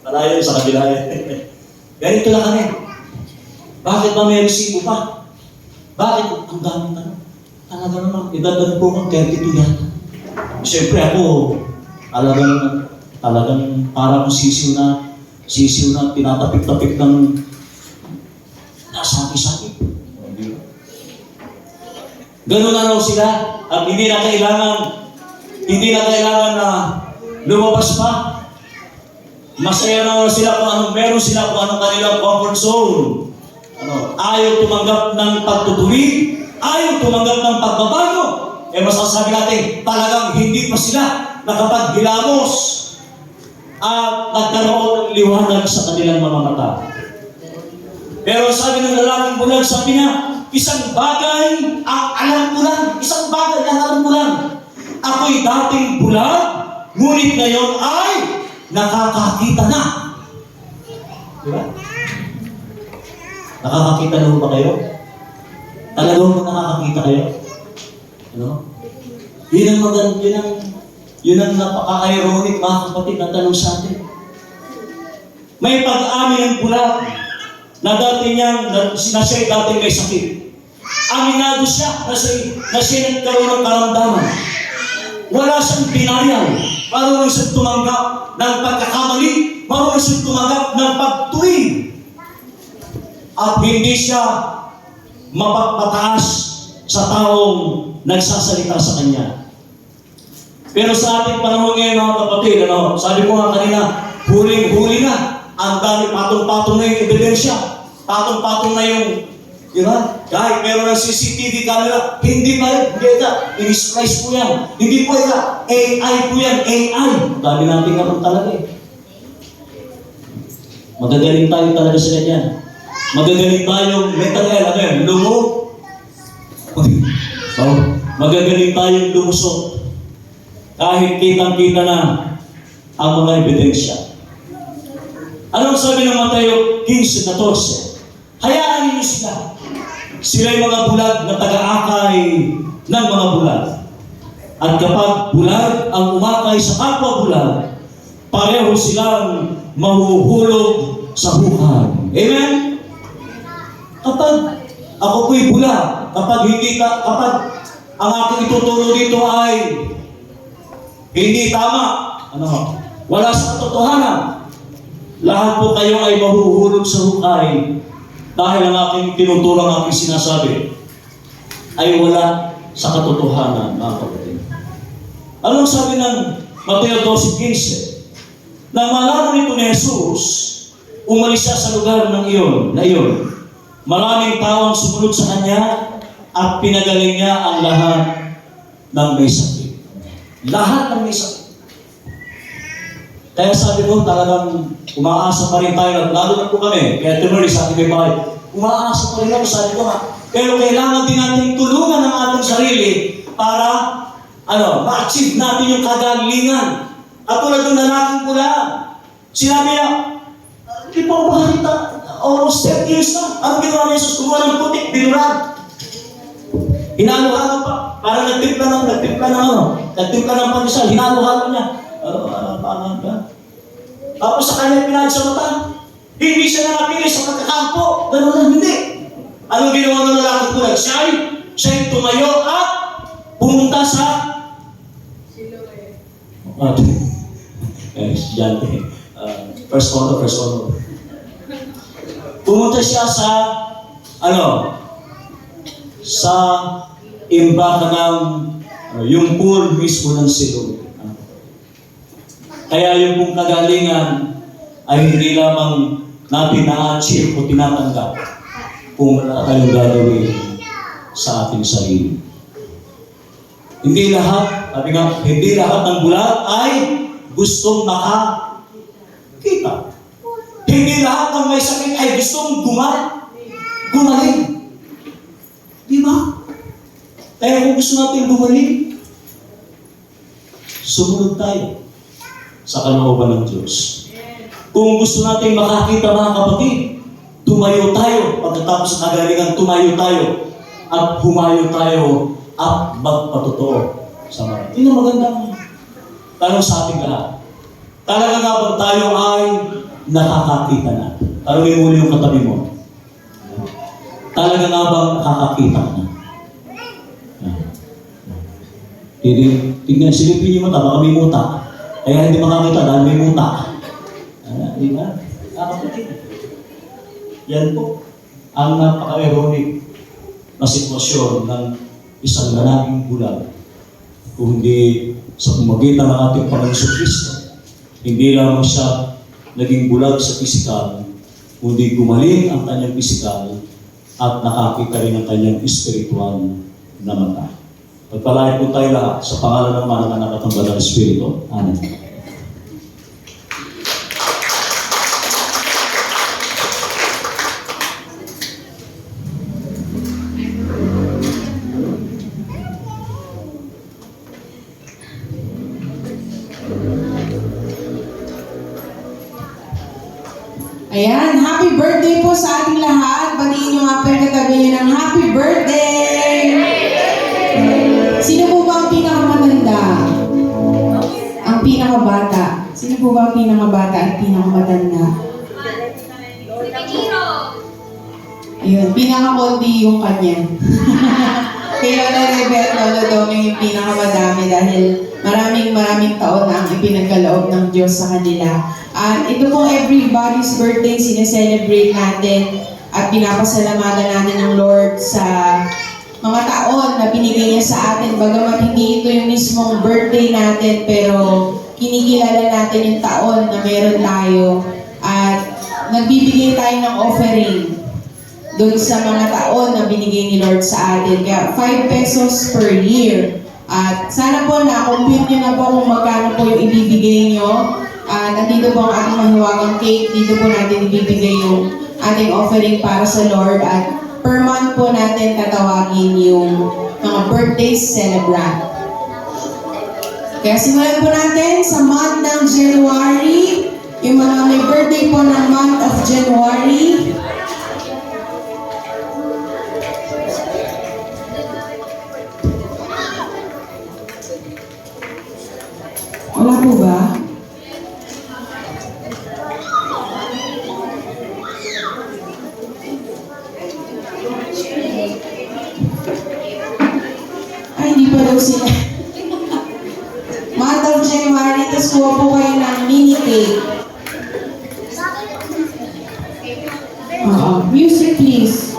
Malayo sa kabila yan. Ganito na kami. Bakit ba may resibo pa? Bakit? Ang dami na. Talaga naman, edad na po ang 32 yata. Siyempre ako, talagang parang sisiw na tinatapik-tapik ng nasakit-sakit. Ganun na raw sila at hindi na kailangan na lumabas pa. Masaya na sila kung anong meron sila, kung anong kanilang comfort zone. Ayaw tumanggap ng pagtutuwid, ayaw tumanggap ng pagbabago. Masasabi natin, talagang hindi pa sila nakapaghilamos at nagkaroon ng liwanag sa kanilang mga mata. Pero sabi ng lalaking bulag, sabi niya, isang bagay ang alam ko lang, ako'y dating bulag, ngunit ngayon ay nakakakita na. Diba? Nakakakita na ba kayo? Talagang nakakakita kayo? Yun ang napaka-ironic, mga kapatid, na tanong sa atin. May pag-amin ng bulag na siya'y dating may sakit. Aminado siya na siya nagkaroon ng karamdaman. Wala siyang denial. Marunong siyang tumanggap ng pagkakamali. Marunong siyang tumanggap ng pagtuwid. At hindi siya mapagpataas sa taong nagsasalita sa kanya. Pero sa ating panahon ngayon, mga kapatid, sabi ko nga kanina, huling-huli na. Ang dami, patong-patong na yung ebidensya. Patong-patong na yung, kahit meron ng CCTV camera, hindi pa rin, hindi ito, in-splice po yan. Hindi po ito, AI po yan, AI. Dami natin nga talaga eh. Magagaling tayo talaga sa ganyan. Magagaling tayong mental health, lumo. Magagaling tayong lumusot. Kahit kitang-kita na ang mga ebidensya. Anong sabi ng Mateo 15:14? Hayaan ninyo sila. Sila'y mga bulag na taga-akay ng mga bulag. At kapag bulag ang umakay sa kapwa bulag, pareho silang mahuhulog sa buhay. Amen? Kapag ako po'y bulag, kapag ang aking ituturo dito ay hindi tama, wala sa katotohanan, lahat po kayo ay mahuhulog sa hukay dahil ang aking tinutulong, ang aking sinasabi ay wala sa katotohanan, mga kapatid. Anong sabi ng Mateo 12:15? Nang malaman nito ni Jesus, umalis siya sa lugar na iyon. Maraming tao ang sumunod sa kanya at pinagaling niya ang lahat ng may sakit. Lahat ng may sakit. Kaya sabi ko, talagang umaasa pa rin tayo, lalo na po kami, kaya tumuli sa ating may bahay, umaasa pa rin ako, sabi ko nga, pero kailangan din natin tulungan ang ating sarili para, ma-achieve natin yung kagalingan. At tulad ng lalaking pula, sinabi niya, di pa ba kita, almost 10 years na, ang ginawa ni Jesus, kumuha ng putik, binurad. Hinalo-halo pa, parang nagtimpla ng pandesal, hinalo-halo niya. Tapos sa kanya pinahid sa mata, hindi siya nakapili sa pagkakampo. Ganun lang, hindi. Anong ginawa ng lalaki ko? Siya'y tumayo at pumunta sa Siloe. First order. Pumunta siya sa sa imbakan ng yung pool mismo ng Siloe. Kaya yung pong kagalingan ay hindi lamang natin na-achieve o tinatanggap kung wala tayong gagawin sa ating sarili. Hindi lahat, sabi nga, hindi lahat ng bulag ay gustong makakita. Hindi lahat ng may sakit ay gustong gumaling. Di ba? Kaya kung gusto natin gumaling, sumunod tayo sa kalooban ng Diyos. Kung gusto natin makakita mga kapatid, tumayo tayo. Pagkatapos nagalingan, tumayo tayo at humayo tayo at magpatotoo sa mga. Yun ang magandang tanong sa ating lahat. Talaga nga ba tayo ay nakakakita na? Tanongin mo yung katabi mo. Talaga nga ba nakakakita na? Tingnan, silipin yung mata, baka may muta. Kaya hindi makakita dahil may muta. Di ba? Nakakapatid. Yan po ang napaka-ironic na sitwasyon ng isang lalaking bulag. Kung hindi sa pumagitan ng ating Panginoon Kristo, hindi lamang siya naging bulag sa pisikal, kundi gumaling ang kanyang pisikal at nakakita rin ang kanyang espiritual na mata. Pagpalain po tayo lahat sa pangalan ng Ama, ng Anak at ng Banal na Espiritu. Amen. Ayan, happy birthday po sa ating lahat. Batiin nyo nga pala katabi nyo ng happy birthday! Sino po ba ang pinakamatanda? Ang pinakabata. Sino po ba ang pinakabata at pinakamatanda? Ayun, pinakakonti yung kanya. Kay Lola Rebe at Lola Doming yung pinakamadami dahil maraming taon na ang ipinagkaloob ng Diyos sa kanila. At ito pong everybody's birthday, sineselebrate natin at pinapasalamatan natin ng Lord sa mga taon na binigay niya sa atin. Bagamat hindi ito yung mismong birthday natin, pero kinikilala natin yung taon na meron tayo. At nagbibigay tayo ng offering doon sa mga taon na binigay ni Lord sa atin. Kaya 5 pesos per year. At sana po na-compute nyo na po kung magkano po yung ibibigay nyo. At nandito po ang ating mahiwagang cake. Dito po natin ibibigay yung ating offering para sa Lord. At per month po natin tatawagin yung mga birthday celebrant. Kaya simulan po natin sa month ng January. Yung mga may birthday po ng month of January. Wala po ba? Ay, hindi pa daw sila. Month of January, tapos kuha po kayo ng mini cake. Music please.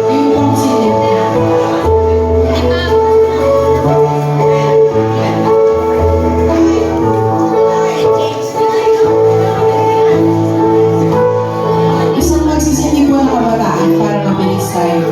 Yung pang silip. Isang magsisindi po ng kabataan para mabilis tayo.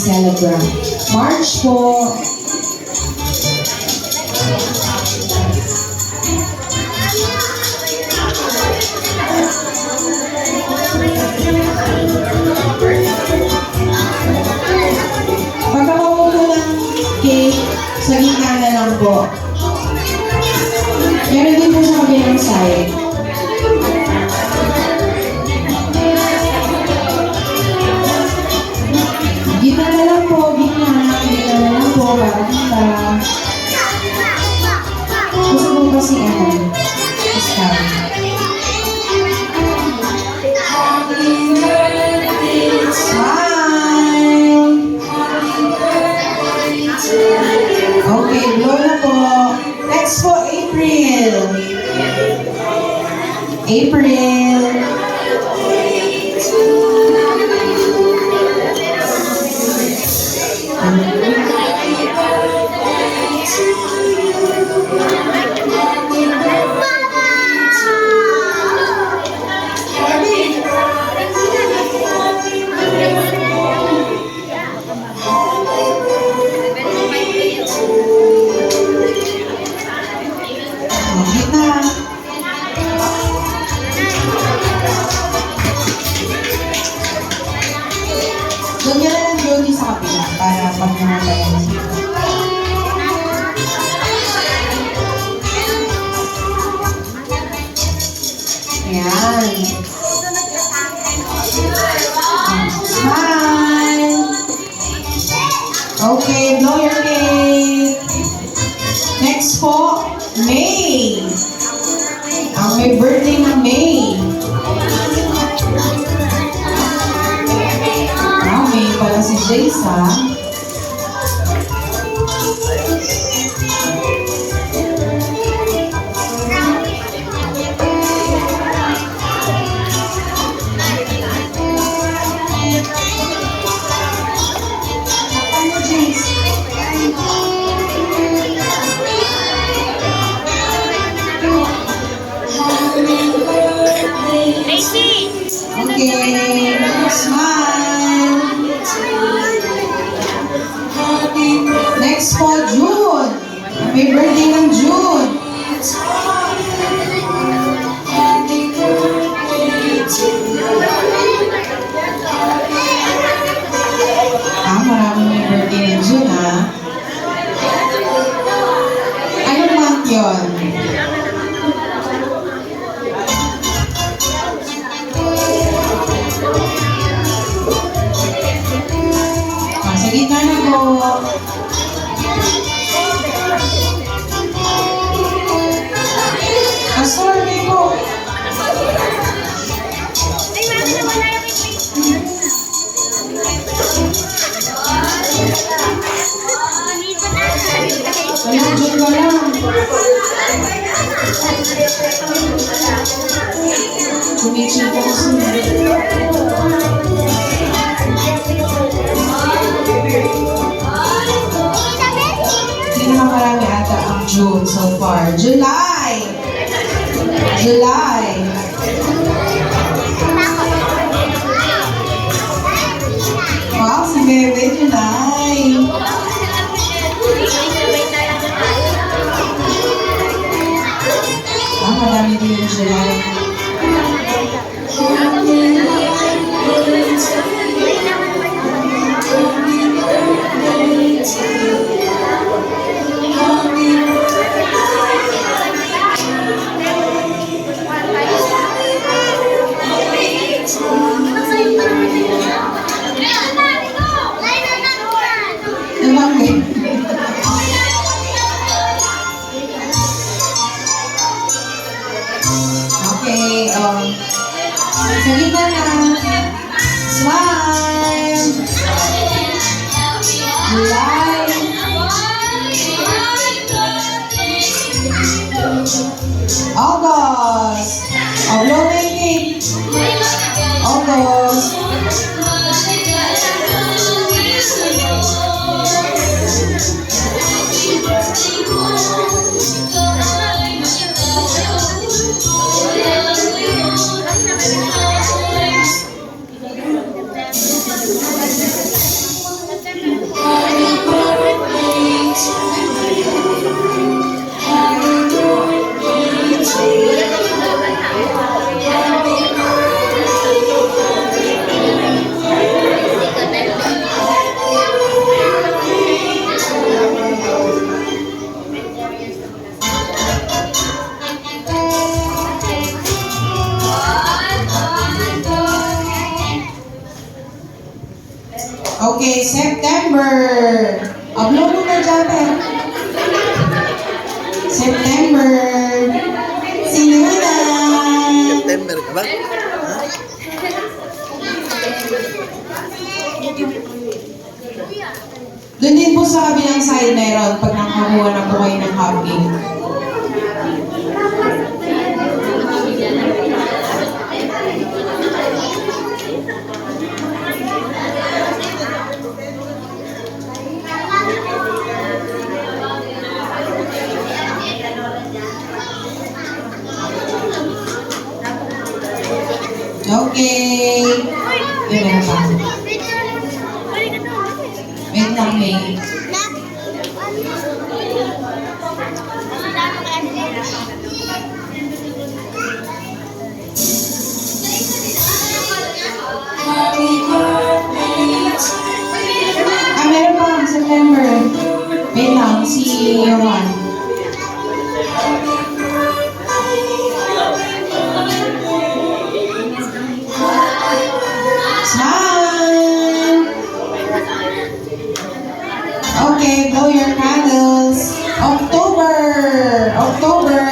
celebrant. March po. Pagkakawa po ng cake, sa gitna na lang po. Meron din po sa kabilang side. Gitna na lang po, gitna na lang po, para kita. Gusto po kasi start. Smile! Okay, blow na po. Next po, April. April. Gitna. Doon nyo na lang doon sa kapila para pag namatayan siya. Ayan. Smile. Okay, blow your cake. Next po, May. Ang may birthday ng May. May pala si Jace, ha? Ano, Jace? Okay, smile. Next po, June. Happy birthday ng June. Maraming may birthday ng June, ha? Anong month yun? Sa gitna na po. Pastor, may po. Nandiyan ka lang. Kumichil ko kasi. Hindi naman marami ata ang June so far. July! July! Wow, si Bebe, July! Madami din yung July. Okay, sa gitna na. Smile! July! August! Blow my cake! August! Okay, September. Upload mo na dyan, eh. September. Sino na? September ka ba? Doon din po sa kabilang side meron pag nakakuha na po kayo ng cupcake. Okay. Meron pa. Wait lang, May. Meron pa, September. Wait lang, si Yohan. Smile! Okay, blow your candles. October! October!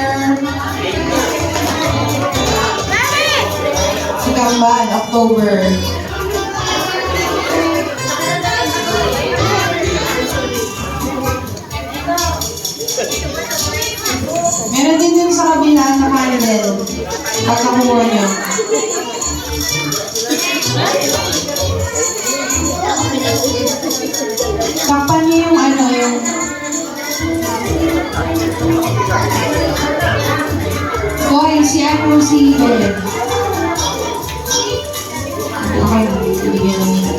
Si Kamban, October. Meron din dun sa kabila na candle. Pag nakuha nyo. Takpan niyo yung ano, yung... Hoy, si ano, si Belen. Okay, bibigyan lang nito.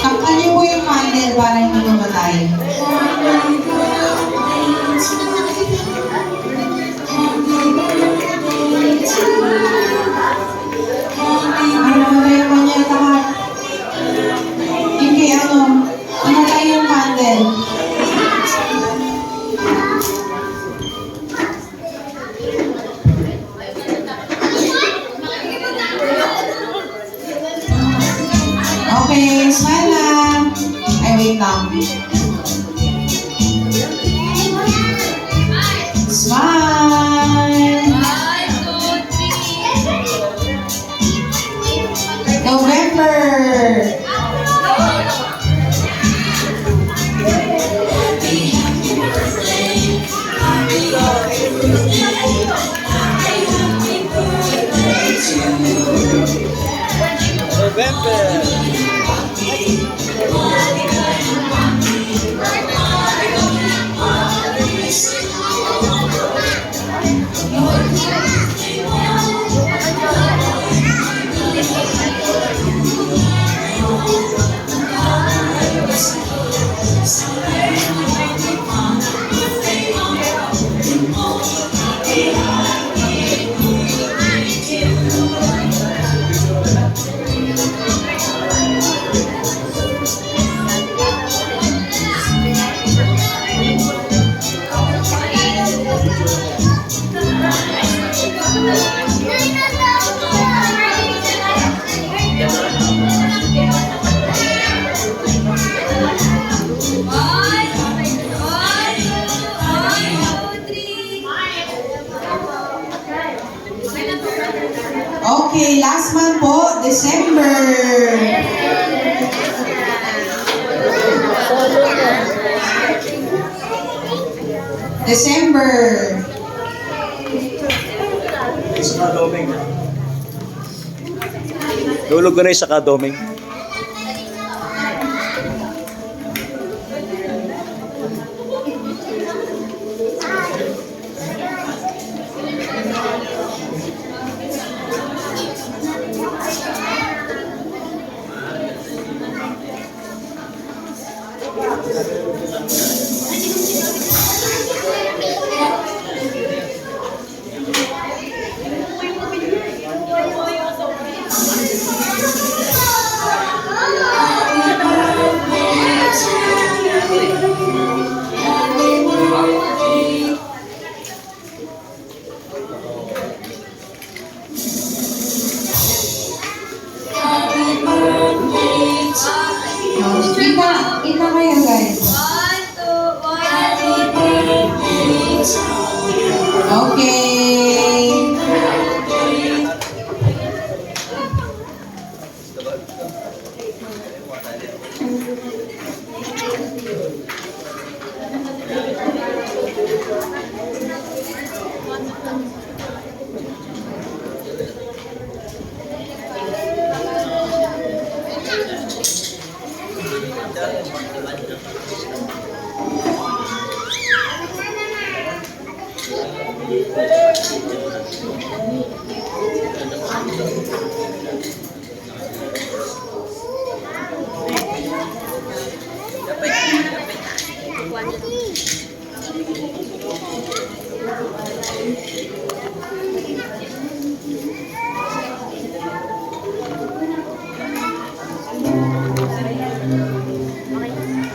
Takpan niyo po yung candle para hindi mamatay. Ay, namatay yung kanya takat. Hindi, ano, namatay yung candle. Okay, smile lang. Ay, wait lang. Smile. November. Okay, last month po, December. December. Sa kadoming. Tulog ko na yung sa kadoming. Kita kayo guys. Okay.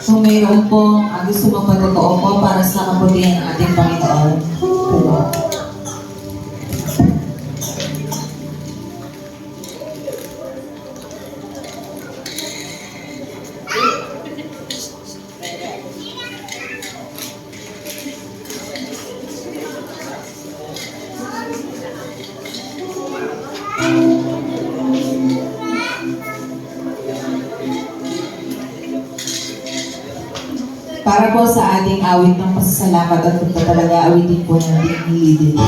Kung mayroon pong gusto magpatotoo po para sa kabutihan ng ating Panginoon. Para po sa ating awit ng pasasalamat at pagtatalaga, awitin po ng Dinilidin.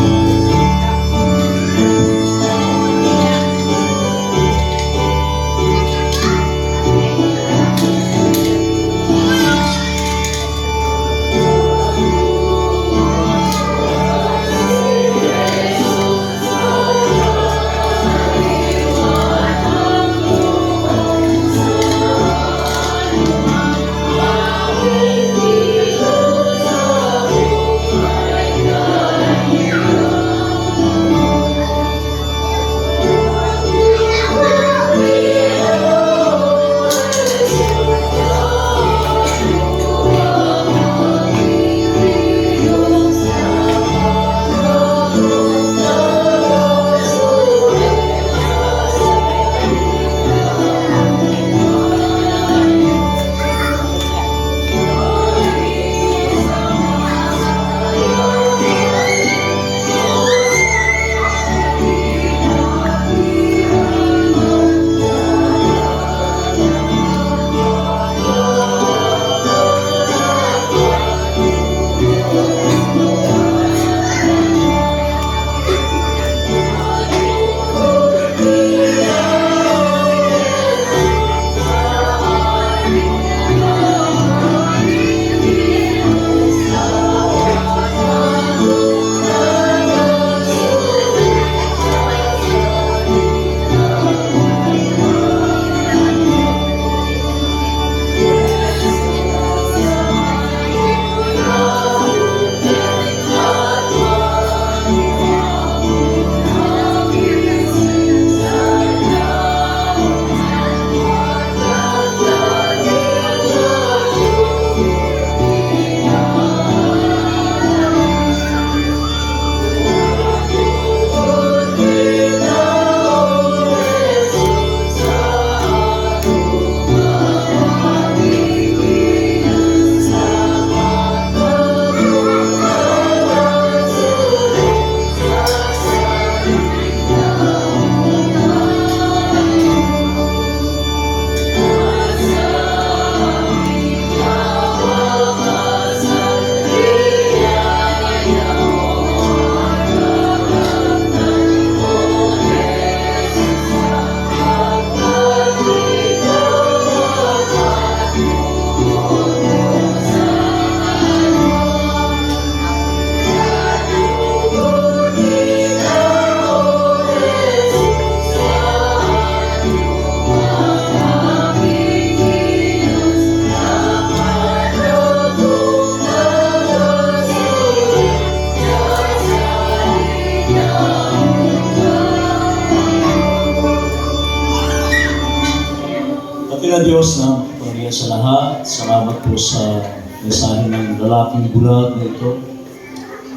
Kapila Diyos na pagpapariyan sa lahat, salamat po sa mensahe ng lalaking bulag na ito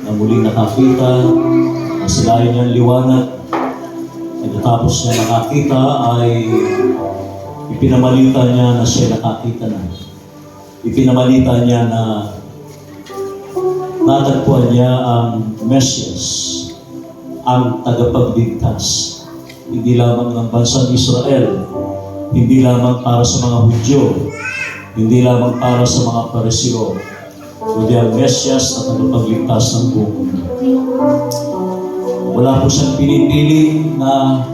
na muling nakakita, ang silayan niyang liwanag. Pagkatapos niya nakakita ay ipinamalita niya na siya nakakita na. ipinamalita niya na natagpuan niya ang Mesias, ang tagapagligtas. Hindi lamang ng bansang Israel, hindi lamang para sa mga Hudyo, hindi lamang para sa mga Pariseo, kundi ang Mesias na tagapagligtas ng buong mundo. Wala po siyang pinipili na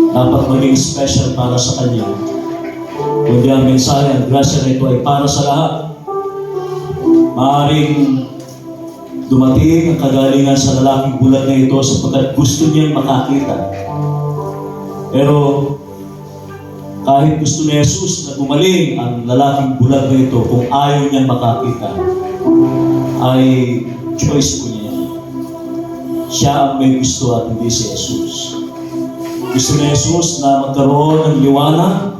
dapat maging special para sa kanya, kundi ang mensahe, ang grasya na ito ay para sa lahat. Maaaring dumating ang kagalingan sa lalaking bulag na ito sapagkat gusto niyang makakita. Pero kahit gusto ni Jesus na gumaling ang lalaking bulag na ito, kung ayaw niyang makakita, ay choice po niya. Siya ang may gusto at hindi si Jesus. Gusto ni Jesus na magkaroon ng liwanag,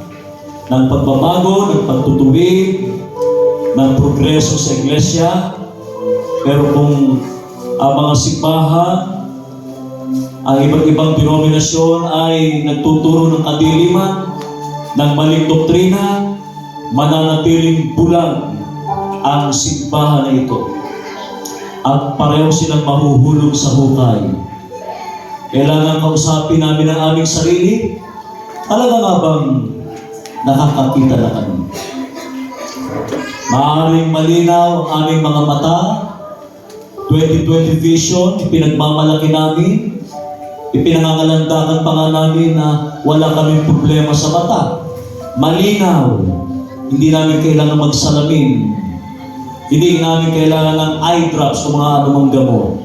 ng pagbabago, ng pagtutuwid, ng progreso sa iglesia. Pero kung ang mga simbahan, ang iba't ibang denominasyon ay nagtuturo ng kadiliman, ng maling doktrina, mananatiling bulag ang simbahan na ito. At pareho silang mahuhulog sa hukay. Kailangan kausapin namin ang aming sarili. Talaga nga bang nakakakita na kami? Maaaring malinaw ang aming mga mata, 2020 vision, ipinagmamalaki namin, ipinangangalandakan pa nga namin na wala kaming problema sa mata. Malinaw, hindi namin kailangan magsalamin, hindi namin kailangan ng eye drops o mga anumang gamot,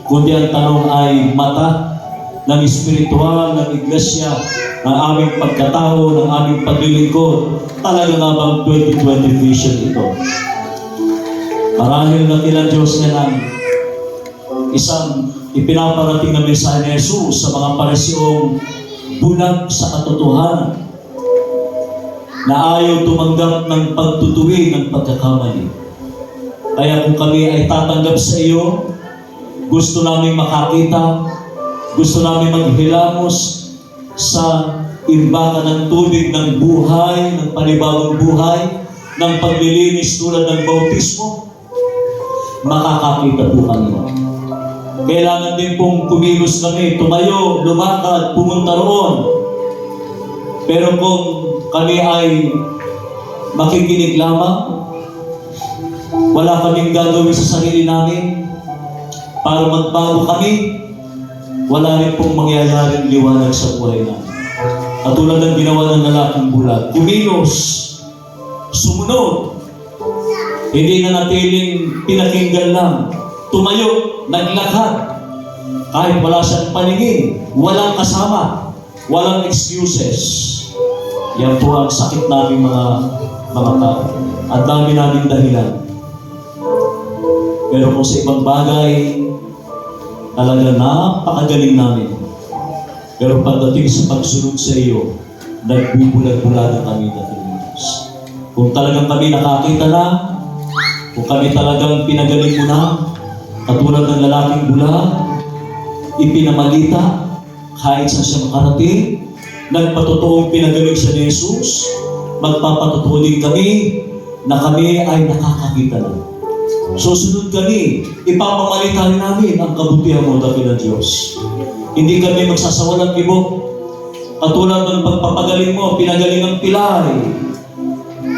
kundi ang tanong ay mata ng espiritual, ng iglesia, ng aming pagkatao, ng aming paglilingkod. Talaga nga bang 2020 vision ito? Marahil na ilang Diyos na lang isang ipinaparating na mensahe ni Jesus sa mga Pariseong bulag sa katotohanan, na ayaw tumanggap ng pagtutuwid ng pagkakamali. Kaya kung kami ay tatanggap sa iyo, gusto namin makakita, gusto namin maghilamos sa imbakan ng tubig ng buhay, ng panibagong buhay, ng paglilinis tulad ng bautismo, makakakita po kami. Kailangan din pong kumilos kami, tumayo, lumakad, pumunta roon. Pero kung kami ay makikinig lamang, wala kaming gagawin sa sarili namin para magbago kami, wala rin pong mangyayaring liwanag sa buhay namin. At tulad ng ginawa ng lalaking bulag, kumilos, sumunod, hindi na natiling pinakinggan lang, tumayo, naglakad, kahit wala siyang paningin, walang kasama, walang excuses. Yan po ang sakit namin mga tao. At dami namin dahilan. Pero kung sa ibang bagay, talaga napakagaling namin. Pero pagdating sa pagsunod sa iyo, nagbubulag-bulagan kami na Diyos. Kung talagang kami nakakita na, kung kami talagang pinagaling mo na, katulad ng lalaking bulag, ipinamalita, kahit saan siya makarating, nagpatotoong pinagaling siya ni Jesus, magpapatotoo din kami na kami ay nakakakita na. Susunod kami, ipapamalitahin namin ang kabutihan mo, dakilang Diyos. Hindi kami magsasawalang ibok. Katulad ng pagpapagaling mo, pinagaling ang pilay.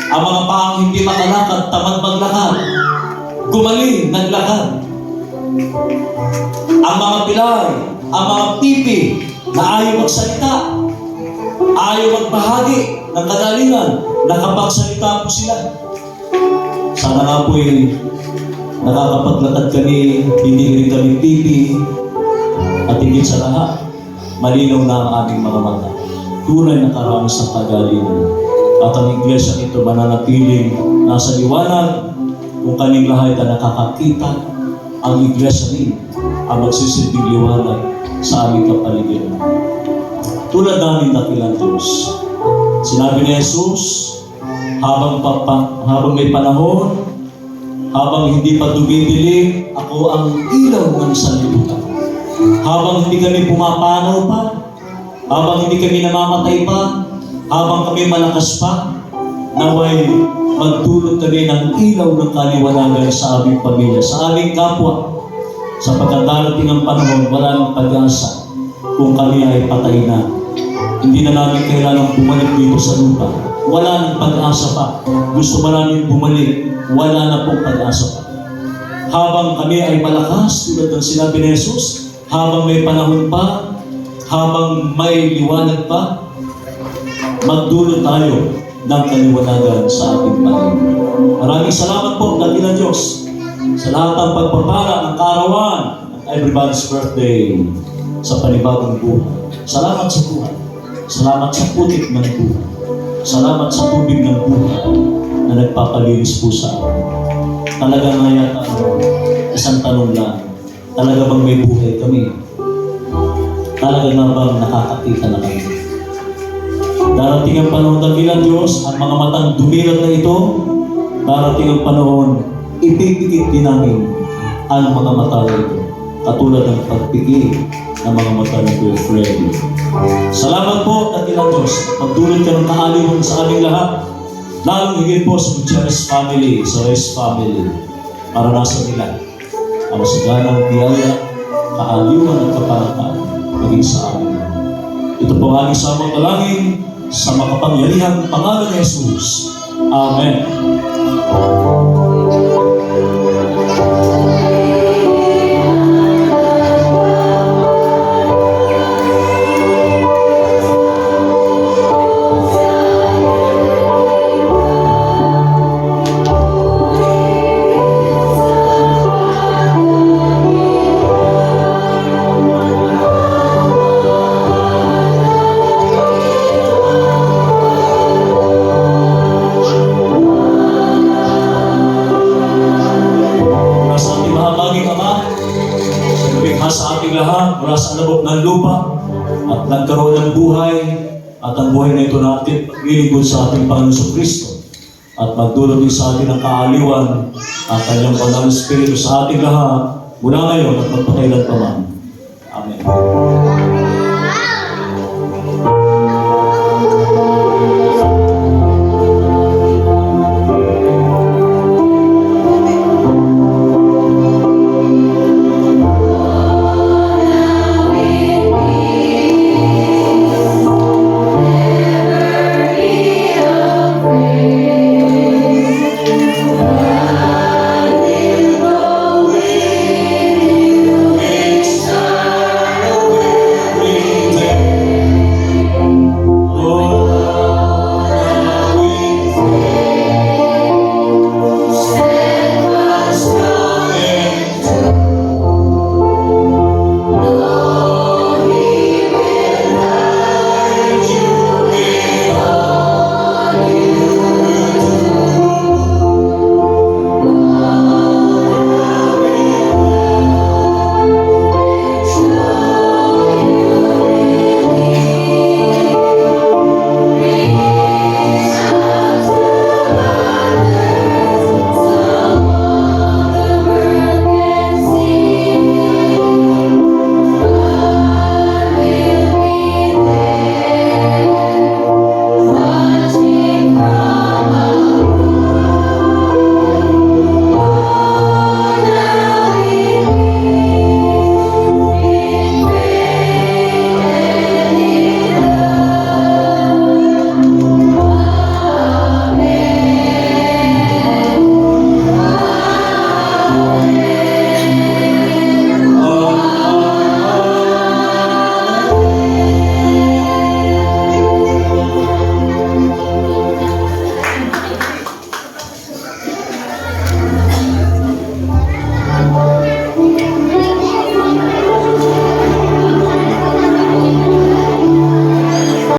Ang mga paang hindi makalakad, tamad maglakad. Gumaling, naglakad. Ang mga pilay, ang mga pipi na ayaw magsalita, ayaw magbahagi ng kagalingan, nakapagsalita po sila. Sana nga po'y nakakapaglakad kami, hindi rin kami pipi, at higit sa lahat, malinaw na ang aming mga mata. Tunay na karamis ng kagalingan. At ang iglesia ito mananatiling nasa liwanag kung kaning lahat na nakakakita. Ang iglesia rin ang magsisilbing liwanag sa aming kapaligiran. Tulad namin dakilang Diyos. Sinabi ni Jesus, habang may panahon, habang hindi pa dumidilim, ako ang ilaw ng sanlibutan. Habang hindi kami pumapanaw pa, habang hindi kami namamatay pa, habang kami malakas pa, naway magdulot kami ng ilaw ng kaliwanagan sa aming pamilya, sa aming kapwa. Sa pagkadarating ng panahon, wala nang pag-asa kung kami ay patay na. Hindi na namin kailangang bumalik dito sa lupa. Wala nang pag-asa pa. Gusto ba namin bumalik? Wala na pong pag-asa pa. Habang kami ay malakas, tulad ng sinabi ni Jesus, habang may panahon pa, habang may liwanag pa, magdulot tayo ng kaliwanagan sa ating Panginoon. Maraming salamat po, dakilang Diyos, sa lahat ng pagpapala ng kaarawan ng everybody's birthday sa panibagong buhay. Salamat sa buhay. Salamat sa putik ng buhay. Salamat sa tubig ng buhay na nagpapalinis po sa amin. Talaga nga yata, isang tanong lang, talaga bang may buhay kami? Talaga nga bang nakakakita na kami? Darating ang panahon, dakilang Diyos, ang mga matang dumilat na ito, darating ang panahon, ipipikit din namin ang mga mata na ito, katulad ng pagpikit ng mga mata ni Kuya Freddy. Salamat po, dakilang Diyos. Magdulot ka ng kaaliwan sa aming lahat, lalong higit po sa Gutierrez family, sa Reyes family, para nasa nila ang masaganang biyaya, kaaliwan at kaparataan maging sa amin. Ito po ang aming samang dalangin sa makapangyarihang pangalan ni Jesus. Amen. Sa ating lahat, mula sa labok ng lupa at nagkaroon ng buhay at ang buhay na ito natin paglilingkod sa ating Panginoon Kristo at magdulot din sa atin ang kaaliwan at kanyang Banal na Espiritu sa ating lahat mula ngayon at magpakailan pa man. Amen.